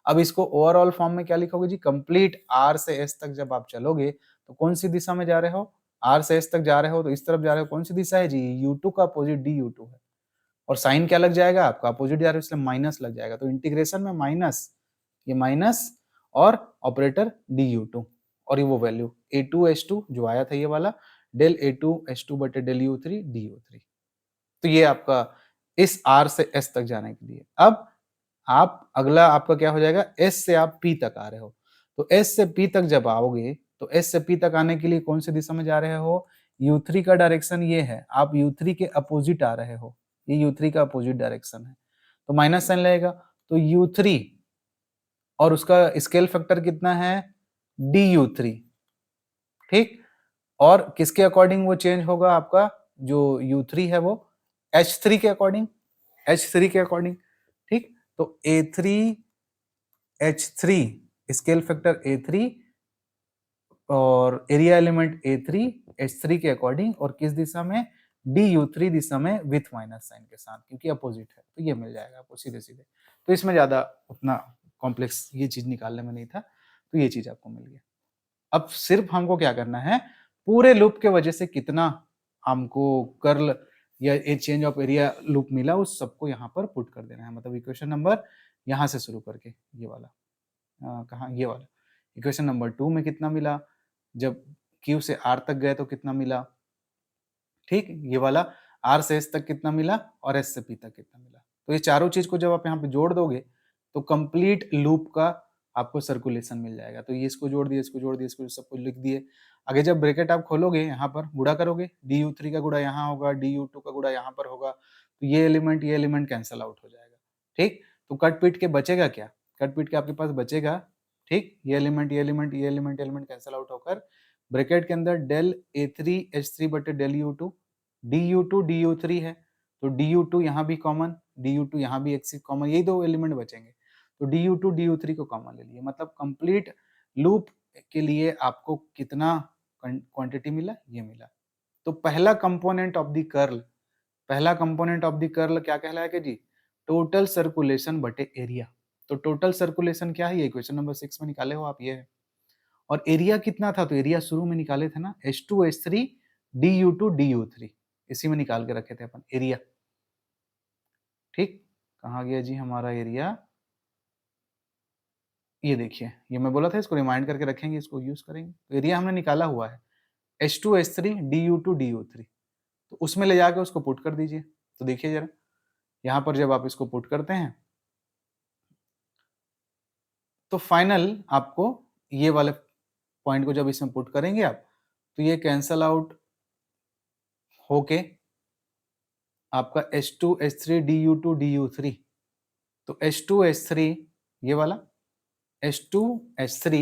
अब इसको ओवरऑल फॉर्म में क्या लिखोगे जी, कंप्लीट आर से एस तक जब आप चलोगे तो कौन सी दिशा में जा रहे हो, आर से एस तक जा रहे हो तो इस तरफ जा रहे हो, कौन सी दिशा है जी, u2 का अपोजिट du2 है, और साइन क्या लग जाएगा आपका, अपोजिट जा रहे हो इसलिए माइनस लग जाएगा, तो इंटीग्रेशन में माइनस, ये माइनस और ऑपरेटर du2 और ये वो वैल्यू A2H2 जो आया था ये वाला, डेल A2H2 बटे डेल u3 du3। तो ये आपका इस R से S तक जाने के लिए। अब आप अगला आपका क्या हो जाएगा, S से आप P तक आ रहे हो, तो S से P तक जब आओगे तो S से P तक आने के लिए कौन सी दिशा में जा रहे हो, u3 का डायरेक्शन ये है, आप u3 के अपोजिट आ रहे हो, ये u3 का अपोजिट डायरेक्शन है, तो माइनस साइन लगेगा, तो u3 और उसका स्केल फैक्टर कितना है du3। ठीक, और किसके अकॉर्डिंग वो चेंज होगा आपका, जो u3 है वो h3 के अकॉर्डिंग, h3 के अकॉर्डिंग। ठीक, तो A3 H3 scale factor A3 और एरिया एलिमेंट A3 H3 के अकॉर्डिंग, और किस दिशा में, du3 दिशा में विथ माइनस साइन के साथ, क्योंकि अपोजिट है, तो ये मिल जाएगा आपको सीधे सीधे। तो इसमें ज्यादा उतना कॉम्प्लेक्स ये चीज निकालने में नहीं था, तो ये चीज आपको मिल गया। अब सिर्फ हमको क्या करना है, पूरे लूप के वजह से कितना हमको कर्ल या चेंज ऑफ एरिया लूप मिला, उस सबको यहाँ पर पुट कर देना है, मतलब इक्वेशन नंबर यहाँ से शुरू करके ये वाला, कहाँ, ये वाला इक्वेशन नंबर 2 में कितना मिला, जब Q से R तक गए तो कितना मिला, ठीक, ये वाला R से S तक कितना मिला, और S से P तक कितना मिला। तो ये चारों चीज को जब आप यहाँ पे जोड़ दोगे तो कंप्लीट लूप का आपको सर्कुलेशन मिल जाएगा। तो ये इसको जोड़ दिए, इसको जोड़ दिए, इसको सब कुछ लिख दिए। आगे जब ब्रैकेट आप खोलोगे, यहाँ पर गुणा करोगे, du3 का गुणा यहाँ होगा, du2 का गुणा यहाँ पर होगा, तो ये एलिमेंट कैंसल आउट हो जाएगा। ठीक, तो कट पीट के बचेगा क्या, कट पीट के आपके पास बचेगा, ठीक, ये एलिमेंट कैंसल आउट होकर ब्रैकेट के अंदर डेल A3H3 बटे डेल u2, du2 du3 है, तो du2 यहाँ भी कॉमन, du2 यहाँ भी एक कॉमन, यही दो एलिमेंट बचेंगे, तो du2 du3 को कॉमन ले लिए, मतलब कंप्लीट लूप के लिए आपको कितना क्वांटिटी मिला, ये मिला। तो पहला कंपोनेंट ऑफ द कर्ल, पहला कंपोनेंट ऑफ द कर्ल क्या कहलाएगा जी, टोटल सर्कुलेशन बटे एरिया। तो टोटल सर्कुलेशन क्या है, ये इक्वेशन नंबर 6 में निकाले हो आप, ये है, और एरिया कितना था, तो एरिया शुरू में निकाले थे ना, H2 H3 du2 du3, इसी में निकाल के रखे थे अपन एरिया। ठीक, कहाँ गया जी हमारा एरिया, ये देखिए, ये मैं बोला था इसको रिमाइंड करके रखेंगे, इसको यूज करेंगे, तो एरिया हमने निकाला हुआ है H2 H3 du2 du3, तो उसमें ले जाके उसको पुट कर दीजिए। तो देखिए जरा, यहाँ पर जब आप इसको पुट करते हैं तो फाइनल आपको ये वाले पॉइंट को जब इसमें पुट करेंगे आप, तो ये कैंसल आउट होके आपका H2 H3 du2 du3, तो H2 H3 ये वाला, H2 H3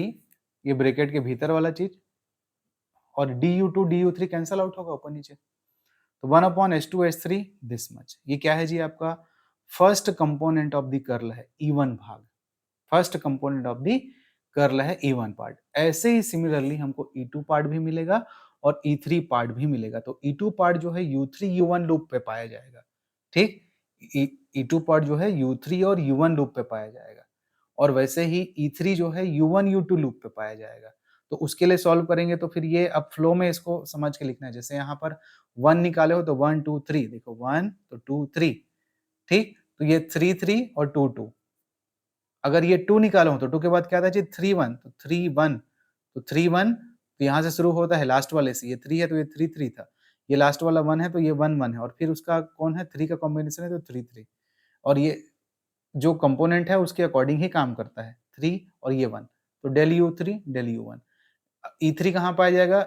ये ब्रैकेट के भीतर वाला चीज, और du2 du3 कैंसल आउट होगा ऊपर नीचे, तो 1/H2 H3 दिस मच। ये क्या है जी, आपका first component of the curl है, E1 भाग, first component of the curl है E1 पार्ट। ऐसे ही सिमिलरली हमको E2 पार्ट भी मिलेगा और E3 पार्ट भी मिलेगा। तो E2 पार्ट जो है U3 U1 लूप पे पाया जाएगा, ठीक, E2 पार्ट जो है U3 और U1 लूप पे पाया जाएगा, और वैसे ही E3 जो है U1 U2 लूप पे पाया जाएगा। तो उसके लिए सॉल्व करेंगे तो फिर ये अब फ्लो में इसको समझ के लिखना है, जैसे यहाँ पर 1 निकाले हो तो 1 2 3, देखो 1 तो 2 3, ठीक, तो ये 3 3 और 2 2, अगर ये 2 निकालो हो तो 2 के बाद क्या था जी 3 1, तो 3 1, तो 3 1, तो यहाँ से शुरू होता है लास्ट वाले से, ये 3 है तो ये 3 3 था, ये लास्ट वाला 1 है तो ये 1 1 है, और फिर उसका कौन है 3 का कॉम्बिनेशन है तो 3 3, और ये जो कंपोनेंट है उसके अकॉर्डिंग ही काम करता है, 3 और ये 1, तो del u3 del u1। E3 कहाँ पाया जाएगा,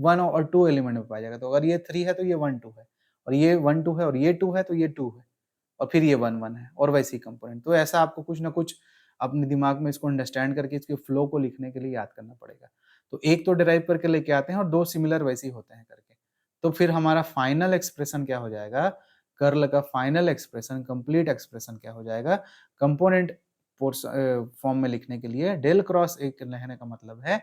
1 और 2 एलिमेंट में पाया जाएगा, तो अगर ये 3 है तो ये 1 2 है, और ये 1 2 है, और ये 2 है तो ये 2 है, और फिर ये 1 1 है और वैसे ही कंपोनेंट। तो ऐसा आपको कुछ ना कुछ अपने दिमाग में इसको अंडरस्टैंड करके इसके फ्लो को लिखने के लिए याद करना पड़ेगा। तो एक तो डिराइव करके लेके आते हैं और 2 सिमिलर वैसे ही होते हैं करके। तो फिर हमारा फाइनल एक्सप्रेशन क्या हो जाएगा? कर्ल का फाइनल एक्सप्रेशन, कंप्लीट एक्सप्रेशन क्या हो जाएगा? कंपोनेंट फॉर्म में लिखने के लिए डेल क्रॉस ए कहने का मतलब है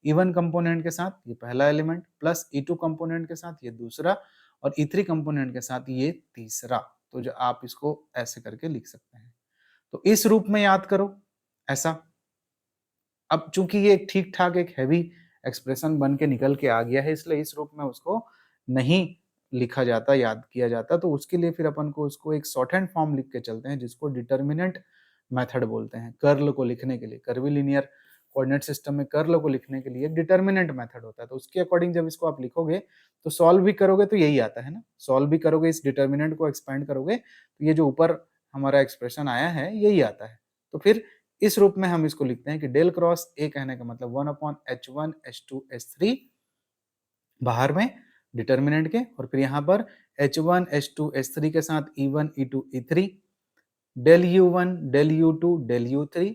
E1 कंपोनेंट के साथ ये पहला एलिमेंट प्लस E2 कंपोनेंट के साथ ये दूसरा और E3 कंपोनेंट के साथ ये तीसरा। तो जो आप इसको ऐसे करके लिख सकते हैं। तो इस रूप में याद करो ऐसा। अब चूंकि ये ठीक ठाक एक हैवी एक्सप्रेशन बन के निकल के आ गया है, इसलिए इस रूप में उसको नहीं लिखा जाता, याद किया जाता। तो उसके लिए फिर अपन को उसको एक शॉर्ट हैंड फॉर्म लिख के चलते हैं जिसको डिटर्मिनेंट मेथड बोलते हैं। कर्ल को लिखने के लिए कर्वीलिनियर कोऑर्डिनेट सिस्टम में कर्ल को लिखने के लिए एक डिटर्मिनेंट मेथड होता है। तो उसके अकॉर्डिंग जब इसको आप लिखोगे तो सॉल्व भी करोगे तो यही आता है ना, सॉल्व भी करोगे, इस डिटर्मिनेंट को एक्सपेंड करोगे तो ये जो ऊपर हमारा एक्सप्रेशन आया है यही आता है। तो फिर इस रूप में हम इसको लिखते हैं कि डेल क्रॉस ए कहने का मतलब 1/h1 h2 h3 बाहर में डिटर्मिनेंट के, और फिर यहाँ पर h1 h2 h3 के साथ e1 e2 e3 del u1 del u2 del u3,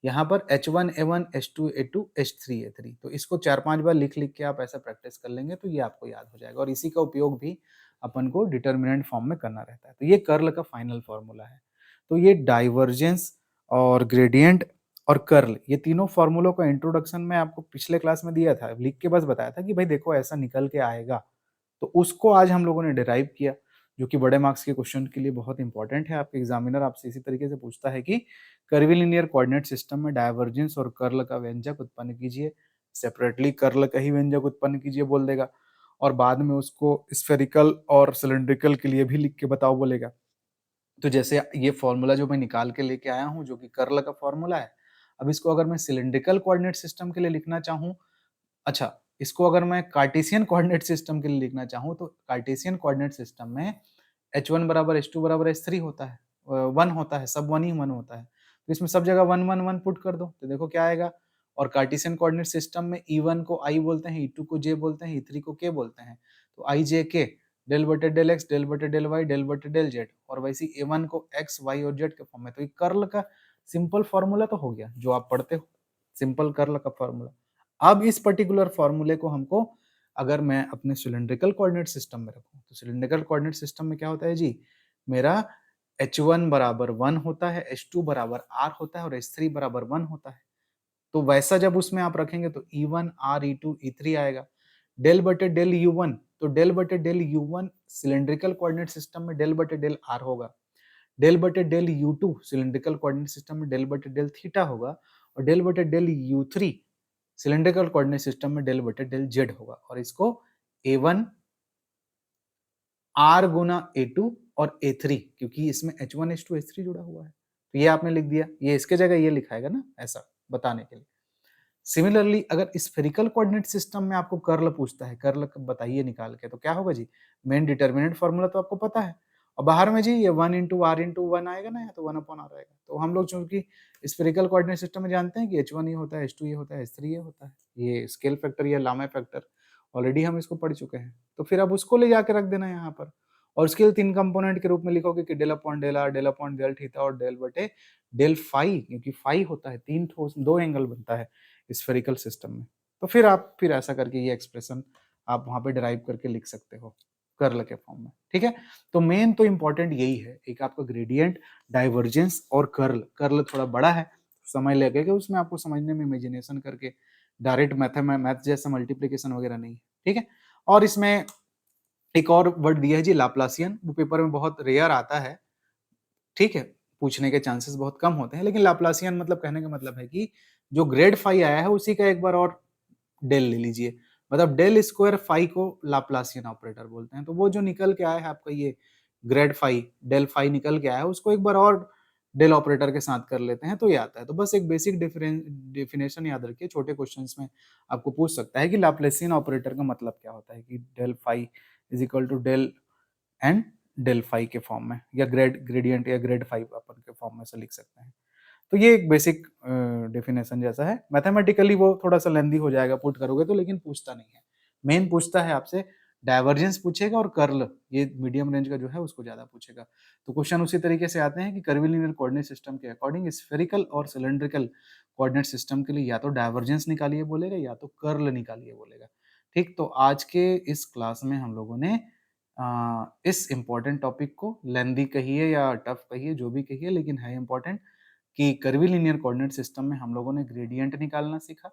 यहाँ पर h1 a1 h2 a2 h3 a3। तो इसको 4-5 बार लिख लिख के आप ऐसा प्रैक्टिस कर लेंगे तो ये आपको याद हो जाएगा, और इसी का उपयोग भी अपन को डिटर्मिनेंट फॉर्म में करना रहता है। तो ये कर्ल का फाइनल फॉर्मूला है। तो ये डाइवर्जेंस और ग्रेडियंट और कर्ल, ये तीनों फॉर्मूलों का इंट्रोडक्शन मैं आपको पिछले क्लास में दिया था, लिख के बस बताया था कि भाई देखो ऐसा निकल के आएगा। तो उसको आज हम लोगों ने डिराइव किया, जो कि बड़े मार्क्स के क्वेश्चन के लिए बहुत इंपॉर्टेंट है। आपके एग्जामिनर आपसे इसी तरीके से पूछता है कि कर्वीलिनियर कोऑर्डिनेट सिस्टम में डायवर्जेंस और कर्ल का व्यंजक उत्पन्न कीजिए, सेपरेटली कर्ल का ही व्यंजक उत्पन्न कीजिए बोल देगा, और बाद में उसको स्फेरिकल और सिलिंड्रिकल के लिए भी लिख के बताओ बोलेगा। तो जैसे ये फॉर्मूला जो मैं निकाल के लेके आया हूँ जो कि कर्ल का फॉर्मूला है, अब इसको अगर मैं सिलिंड्रिकल कोऑर्डिनेट सिस्टम के लिए लिखना चाहूँ, अच्छा इसको अगर मैं कार्टेशियन कोऑर्डिनेट सिस्टम के लिए लिखना चाहूँ तो कार्टेशियन कोऑर्डिनेट सिस्टम में h1 बराबर h2 बराबर h3 होता है, 1 होता है, सब 1 ही 1 होता है। तो इसमें सब जगह 1 1 1 पुट कर दो तो देखो क्या आएगा। और कार्टेशियन कोऑर्डिनेट सिस्टम में E1 को I बोलते हैं, E2 को J बोलते हैं, E3 को K बोलते हैं। तो I J K डेल बटे डेल एक्स डेल बटे डेल वाई डेल बटे डेल जेड, और वैसे A1 को x y और z के फॉर्म में। तो ये कर्ल का सिंपल फॉर्मूला तो हो गया जो आप पढ़ते हो, सिंपल कर्ल का फॉर्मूला। अब इस पर्टिकुलर फॉर्मूले को हमको अगर मैं अपने सिलिंड्रिकल कोऑर्डिनेट सिस्टम में रखूं तो सिलिंड्रिकल कोऑर्डिनेट सिस्टम में क्या होता है जी, मेरा h1 बराबर 1 होता है, h2 बराबर r होता है और h3 बराबर 1 होता है। तो वैसा जब उसमें आप रखेंगे तो E1 R E2 E3 आएगा। डेल बटे डेल U1, तो डेल बटे del U1 cylindrical coordinate system में डेल बटे डेल R होगा। डेल बटे del U2 cylindrical coordinate system में डेल बटे डेल थीटा होगा, और डेल बटे del U3 cylindrical coordinate system में डेल बटे डेल जेड होगा। और इसको A1 R गुना A2 और A3, क्योंकि इसमें H1 H2 H3 जुड़ा हुआ है तो ये आपने लिख दिया, ये इसके जगह ये लिखाएगा ना ऐसा बताने के लिए। सिमिलरली अगर स्फेरिकल कोऑर्डिनेट सिस्टम में आपको कर्ल पूछता है, कर्ल बताइए निकाल के, तो क्या होगा जी, मेन डिटर्मिनेंट फॉर्मूला तो आपको पता है, और बाहर में जी ये 1 इंटू आर इंटू 1 आएगा ना, तो 1 अपॉन आर आएगा। तो हम लोग चूंकि स्फेरिकल कोऑर्डिनेट सिस्टम में जानते हैं कि H1 ये होता है, H2 ये होता है, H3 ये होता है, ये स्केल फैक्टर या लामे फैक्टर ऑलरेडी हम इसको पढ़ चुके हैं। तो फिर अब उसको ले जाके रख देना यहाँ पर, और उसके लिए 3 कंपोनेंट के रूप में लिखोगे कि del upon del R, del upon del theta और डेल बटे डेल फाई, क्योंकि फाई होता है 2 एंगल बनता है स्फेरिकल सिस्टम में। तो फिर आप फिर ऐसा करके ये एक्सप्रेशन आप वहां पे डिराइव करके लिख सकते हो कर्ल के फॉर्म में, ठीक है। तो मेन तो इंपॉर्टेंट यही है, एक आपका ग्रेडियंट, डाइवर्जेंस और कर्ल। कर्ल थोड़ा बड़ा है, समय लगेगा उसमें आपको समझने में, इमेजिनेशन करके, डायरेक्ट मैथ जैसा मल्टीप्लीकेशन वगैरह नहीं है, ठीक है। और इसमें एक और वर्ड दिया है जी लाप्लासियन, वो पेपर में बहुत रेयर आता है, ठीक है, पूछने के चांसेस बहुत कम होते हैं, लेकिन लाप्लासियन मतलब कहने का मतलब है कि जो ग्रेड फाई आया है उसी का एक बार और डेल ले लीजिए, मतलब डेल स्क्वायर फाई को लाप्लासियन ऑपरेटर बोलते हैं। तो वो जो निकल के आया है आपका ये ग्रेड फाई, डेल फाई निकल के आया है, उसको एक बार और डेल ऑपरेटर के साथ कर लेते हैं तो ये आता है। तो बस एक बेसिक डेफिनेशन याद रखिए, छोटे क्वेश्चंस में आपको पूछ सकता है कि लाप्लासियन ऑपरेटर का मतलब क्या होता है, कि del phi is equal to del and del phi के फॉर्म में, या ग्रेडियंट या ग्रेड फाई अपन के फॉर्म में से लिख सकते हैं। तो ये एक बेसिक डेफिनेशन जैसा है। मैथमेटिकली वो थोड़ा सा लेंदी हो जाएगा पुट करोगे तो, लेकिन पूछता नहीं है, मेन पूछता है आपसे डाइवर्जेंस पूछेगा और कर्ल, ये मीडियम रेंज का जो है उसको ज़्यादा पूछेगा। तो क्वेश्चन उसी तरीके से आते हैं कि कर्विलिनियर कोऑर्डिनेट सिस्टम के अकॉर्डिंग स्फेरिकल और सिलिंड्रिकल कोऑर्डिनेट सिस्टम के लिए या तो डाइवर्जेंस निकालिए बोलेगा या तो कर्ल निकालिए बोलेगा। ठीक, तो आज के इस क्लास में हम लोगों ने इस इम्पोर्टेंट टॉपिक को, लेंदी कहिए या टफ कहिए, जो भी कहिए, लेकिन है इम्पोर्टेंट, कि कर्विलिनियर कोऑर्डिनेट सिस्टम में हम लोगों ने ग्रेडियंट निकालना सीखा,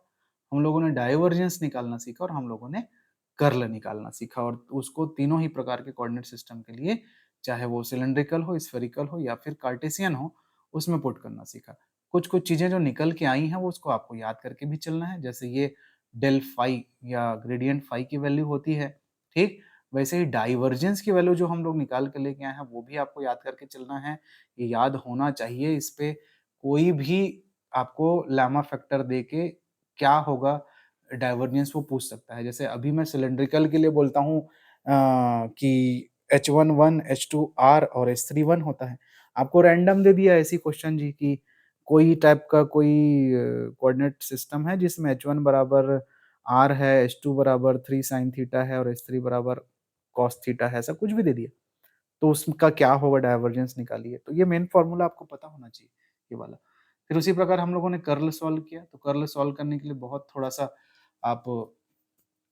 हम लोगों ने डाइवर्जेंस निकालना सीखा और हम लोगों ने कर्ल निकालना सीखा, और उसको तीनों ही प्रकार के कोऑर्डिनेट सिस्टम के लिए, चाहे वो सिलिंड्रिकल हो, स्फेरिकल हो या फिर कार्टेशियन हो, उसमें पुट करना सीखा। कुछ कुछ चीजें जो निकल के आई हैं वो उसको आपको याद करके भी चलना है, जैसे ये डेल फाई या ग्रेडियंट फाई की वैल्यू होती है। ठीक, वैसे ही डाइवर्जेंस की वैल्यू जो हम लोग निकाल के लेके आए हैं वो भी आपको याद करके चलना है, ये याद होना चाहिए। इस पे कोई भी आपको लेमा फैक्टर दे के क्या होगा डाइवर्जेंस वो पूछ सकता है। जैसे अभी मैं सिलिंड्रिकल के लिए बोलता हूँ कि H11 H2R और H31 होता है, आपको रैंडम दे दिया ऐसी क्वेश्चन जी कि कोई टाइप का कोई कोऑर्डिनेट सिस्टम है जिसमें H1 बराबर R है, H2 बराबर 3 sin थीटा है और H3 बराबर cos थीटा है, ऐसा कुछ भी दे दिया, तो उसका क्या होगा डाइवर्जेंस निकालिए। तो ये मेन फॉर्मूला आपको पता होना चाहिए, ये वाला। फिर उसी प्रकार हम लोगों ने कर्ल सॉल्व किया, तो कर्ल सॉल्व करने के लिए बहुत थोड़ा-सा आप,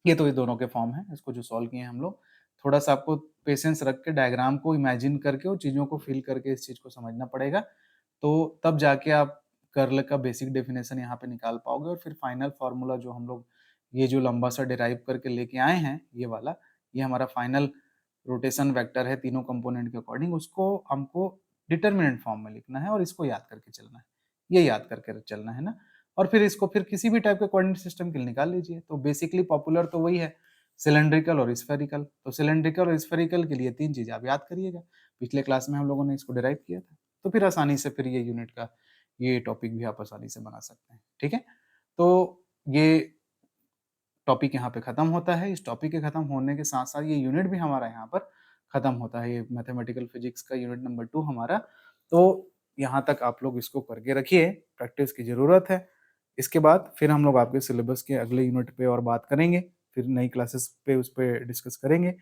ये तो ये दोनों के फॉर्म हैं, इसको जो सॉल्व किए हैं हम लोग, थोड़ा-सा आपको पेशेंस रख के डायग्राम को इमेजिन करके और चीज़ों को फ़ील करके इस चीज़ को समझना पड़ेगा। तो तब जाके आप कर्ल का बेसिक डेफिनेशन यहाँ पे निकाल पाओगे, और फिर फाइनल फार्मूला जो हम लोग ये जो लंबा-सा डिराइव करके लेके आए हैं, ये वाला, ये हमारा फाइनल रोटेशन वेक्टर है तीनों कंपोनेंट के अकॉर्डिंग, उसको हमको डिटरमिनेंट फॉर्म में लिखना है और इसको याद करके चलना है। ये याद करके चलना है ना, और फिर इसको फिर किसी भी टाइप के कोऑर्डिनेट सिस्टम के लिए निकाल लीजिए। तो बेसिकली पॉपुलर तो वही है, सिलिंड्रिकल और स्फेरिकल। तो सिलिंड्रिकल और स्फेरिकल के लिए 3 चीज़ें आप याद करिएगा। पिछले क्लास में हम लोगों ने इसको डिराइव किया था। तो फिर आसानी से फिर ये यूनिट का ये टॉपिक भी आप आसानी से बना सकते हैं। ठीक है? तो ये टॉपिक यहाँ पे खत्म होता है। इस टॉपिक के खत्म होने के साथ-साथ ये यूनिट भी हमारा यहाँ पर खत्म होता है। ये मैथमेटिकल फिजिक्स का यूनिट नंबर 2 हमारा। तो यहाँ तक आप लोग इसको करके रखिए, प्रैक्टिस की ज़रूरत है। इसके बाद फिर हम लोग आपके सिलेबस के अगले यूनिट पे और बात करेंगे, फिर नई क्लासेस पे उस पे डिस्कस करेंगे।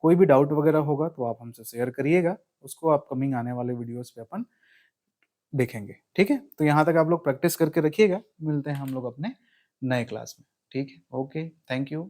कोई भी डाउट वगैरह होगा तो आप हमसे शेयर करिएगा, उसको अपकमिंग आने वाले वीडियोज़ पे अपन देखेंगे। ठीक है? तो यहाँ तक आप लोग प्रैक्टिस करके रखिएगा, मिलते हैं हम लोग अपने नए क्लास में। ठीक है? Okay, thank you.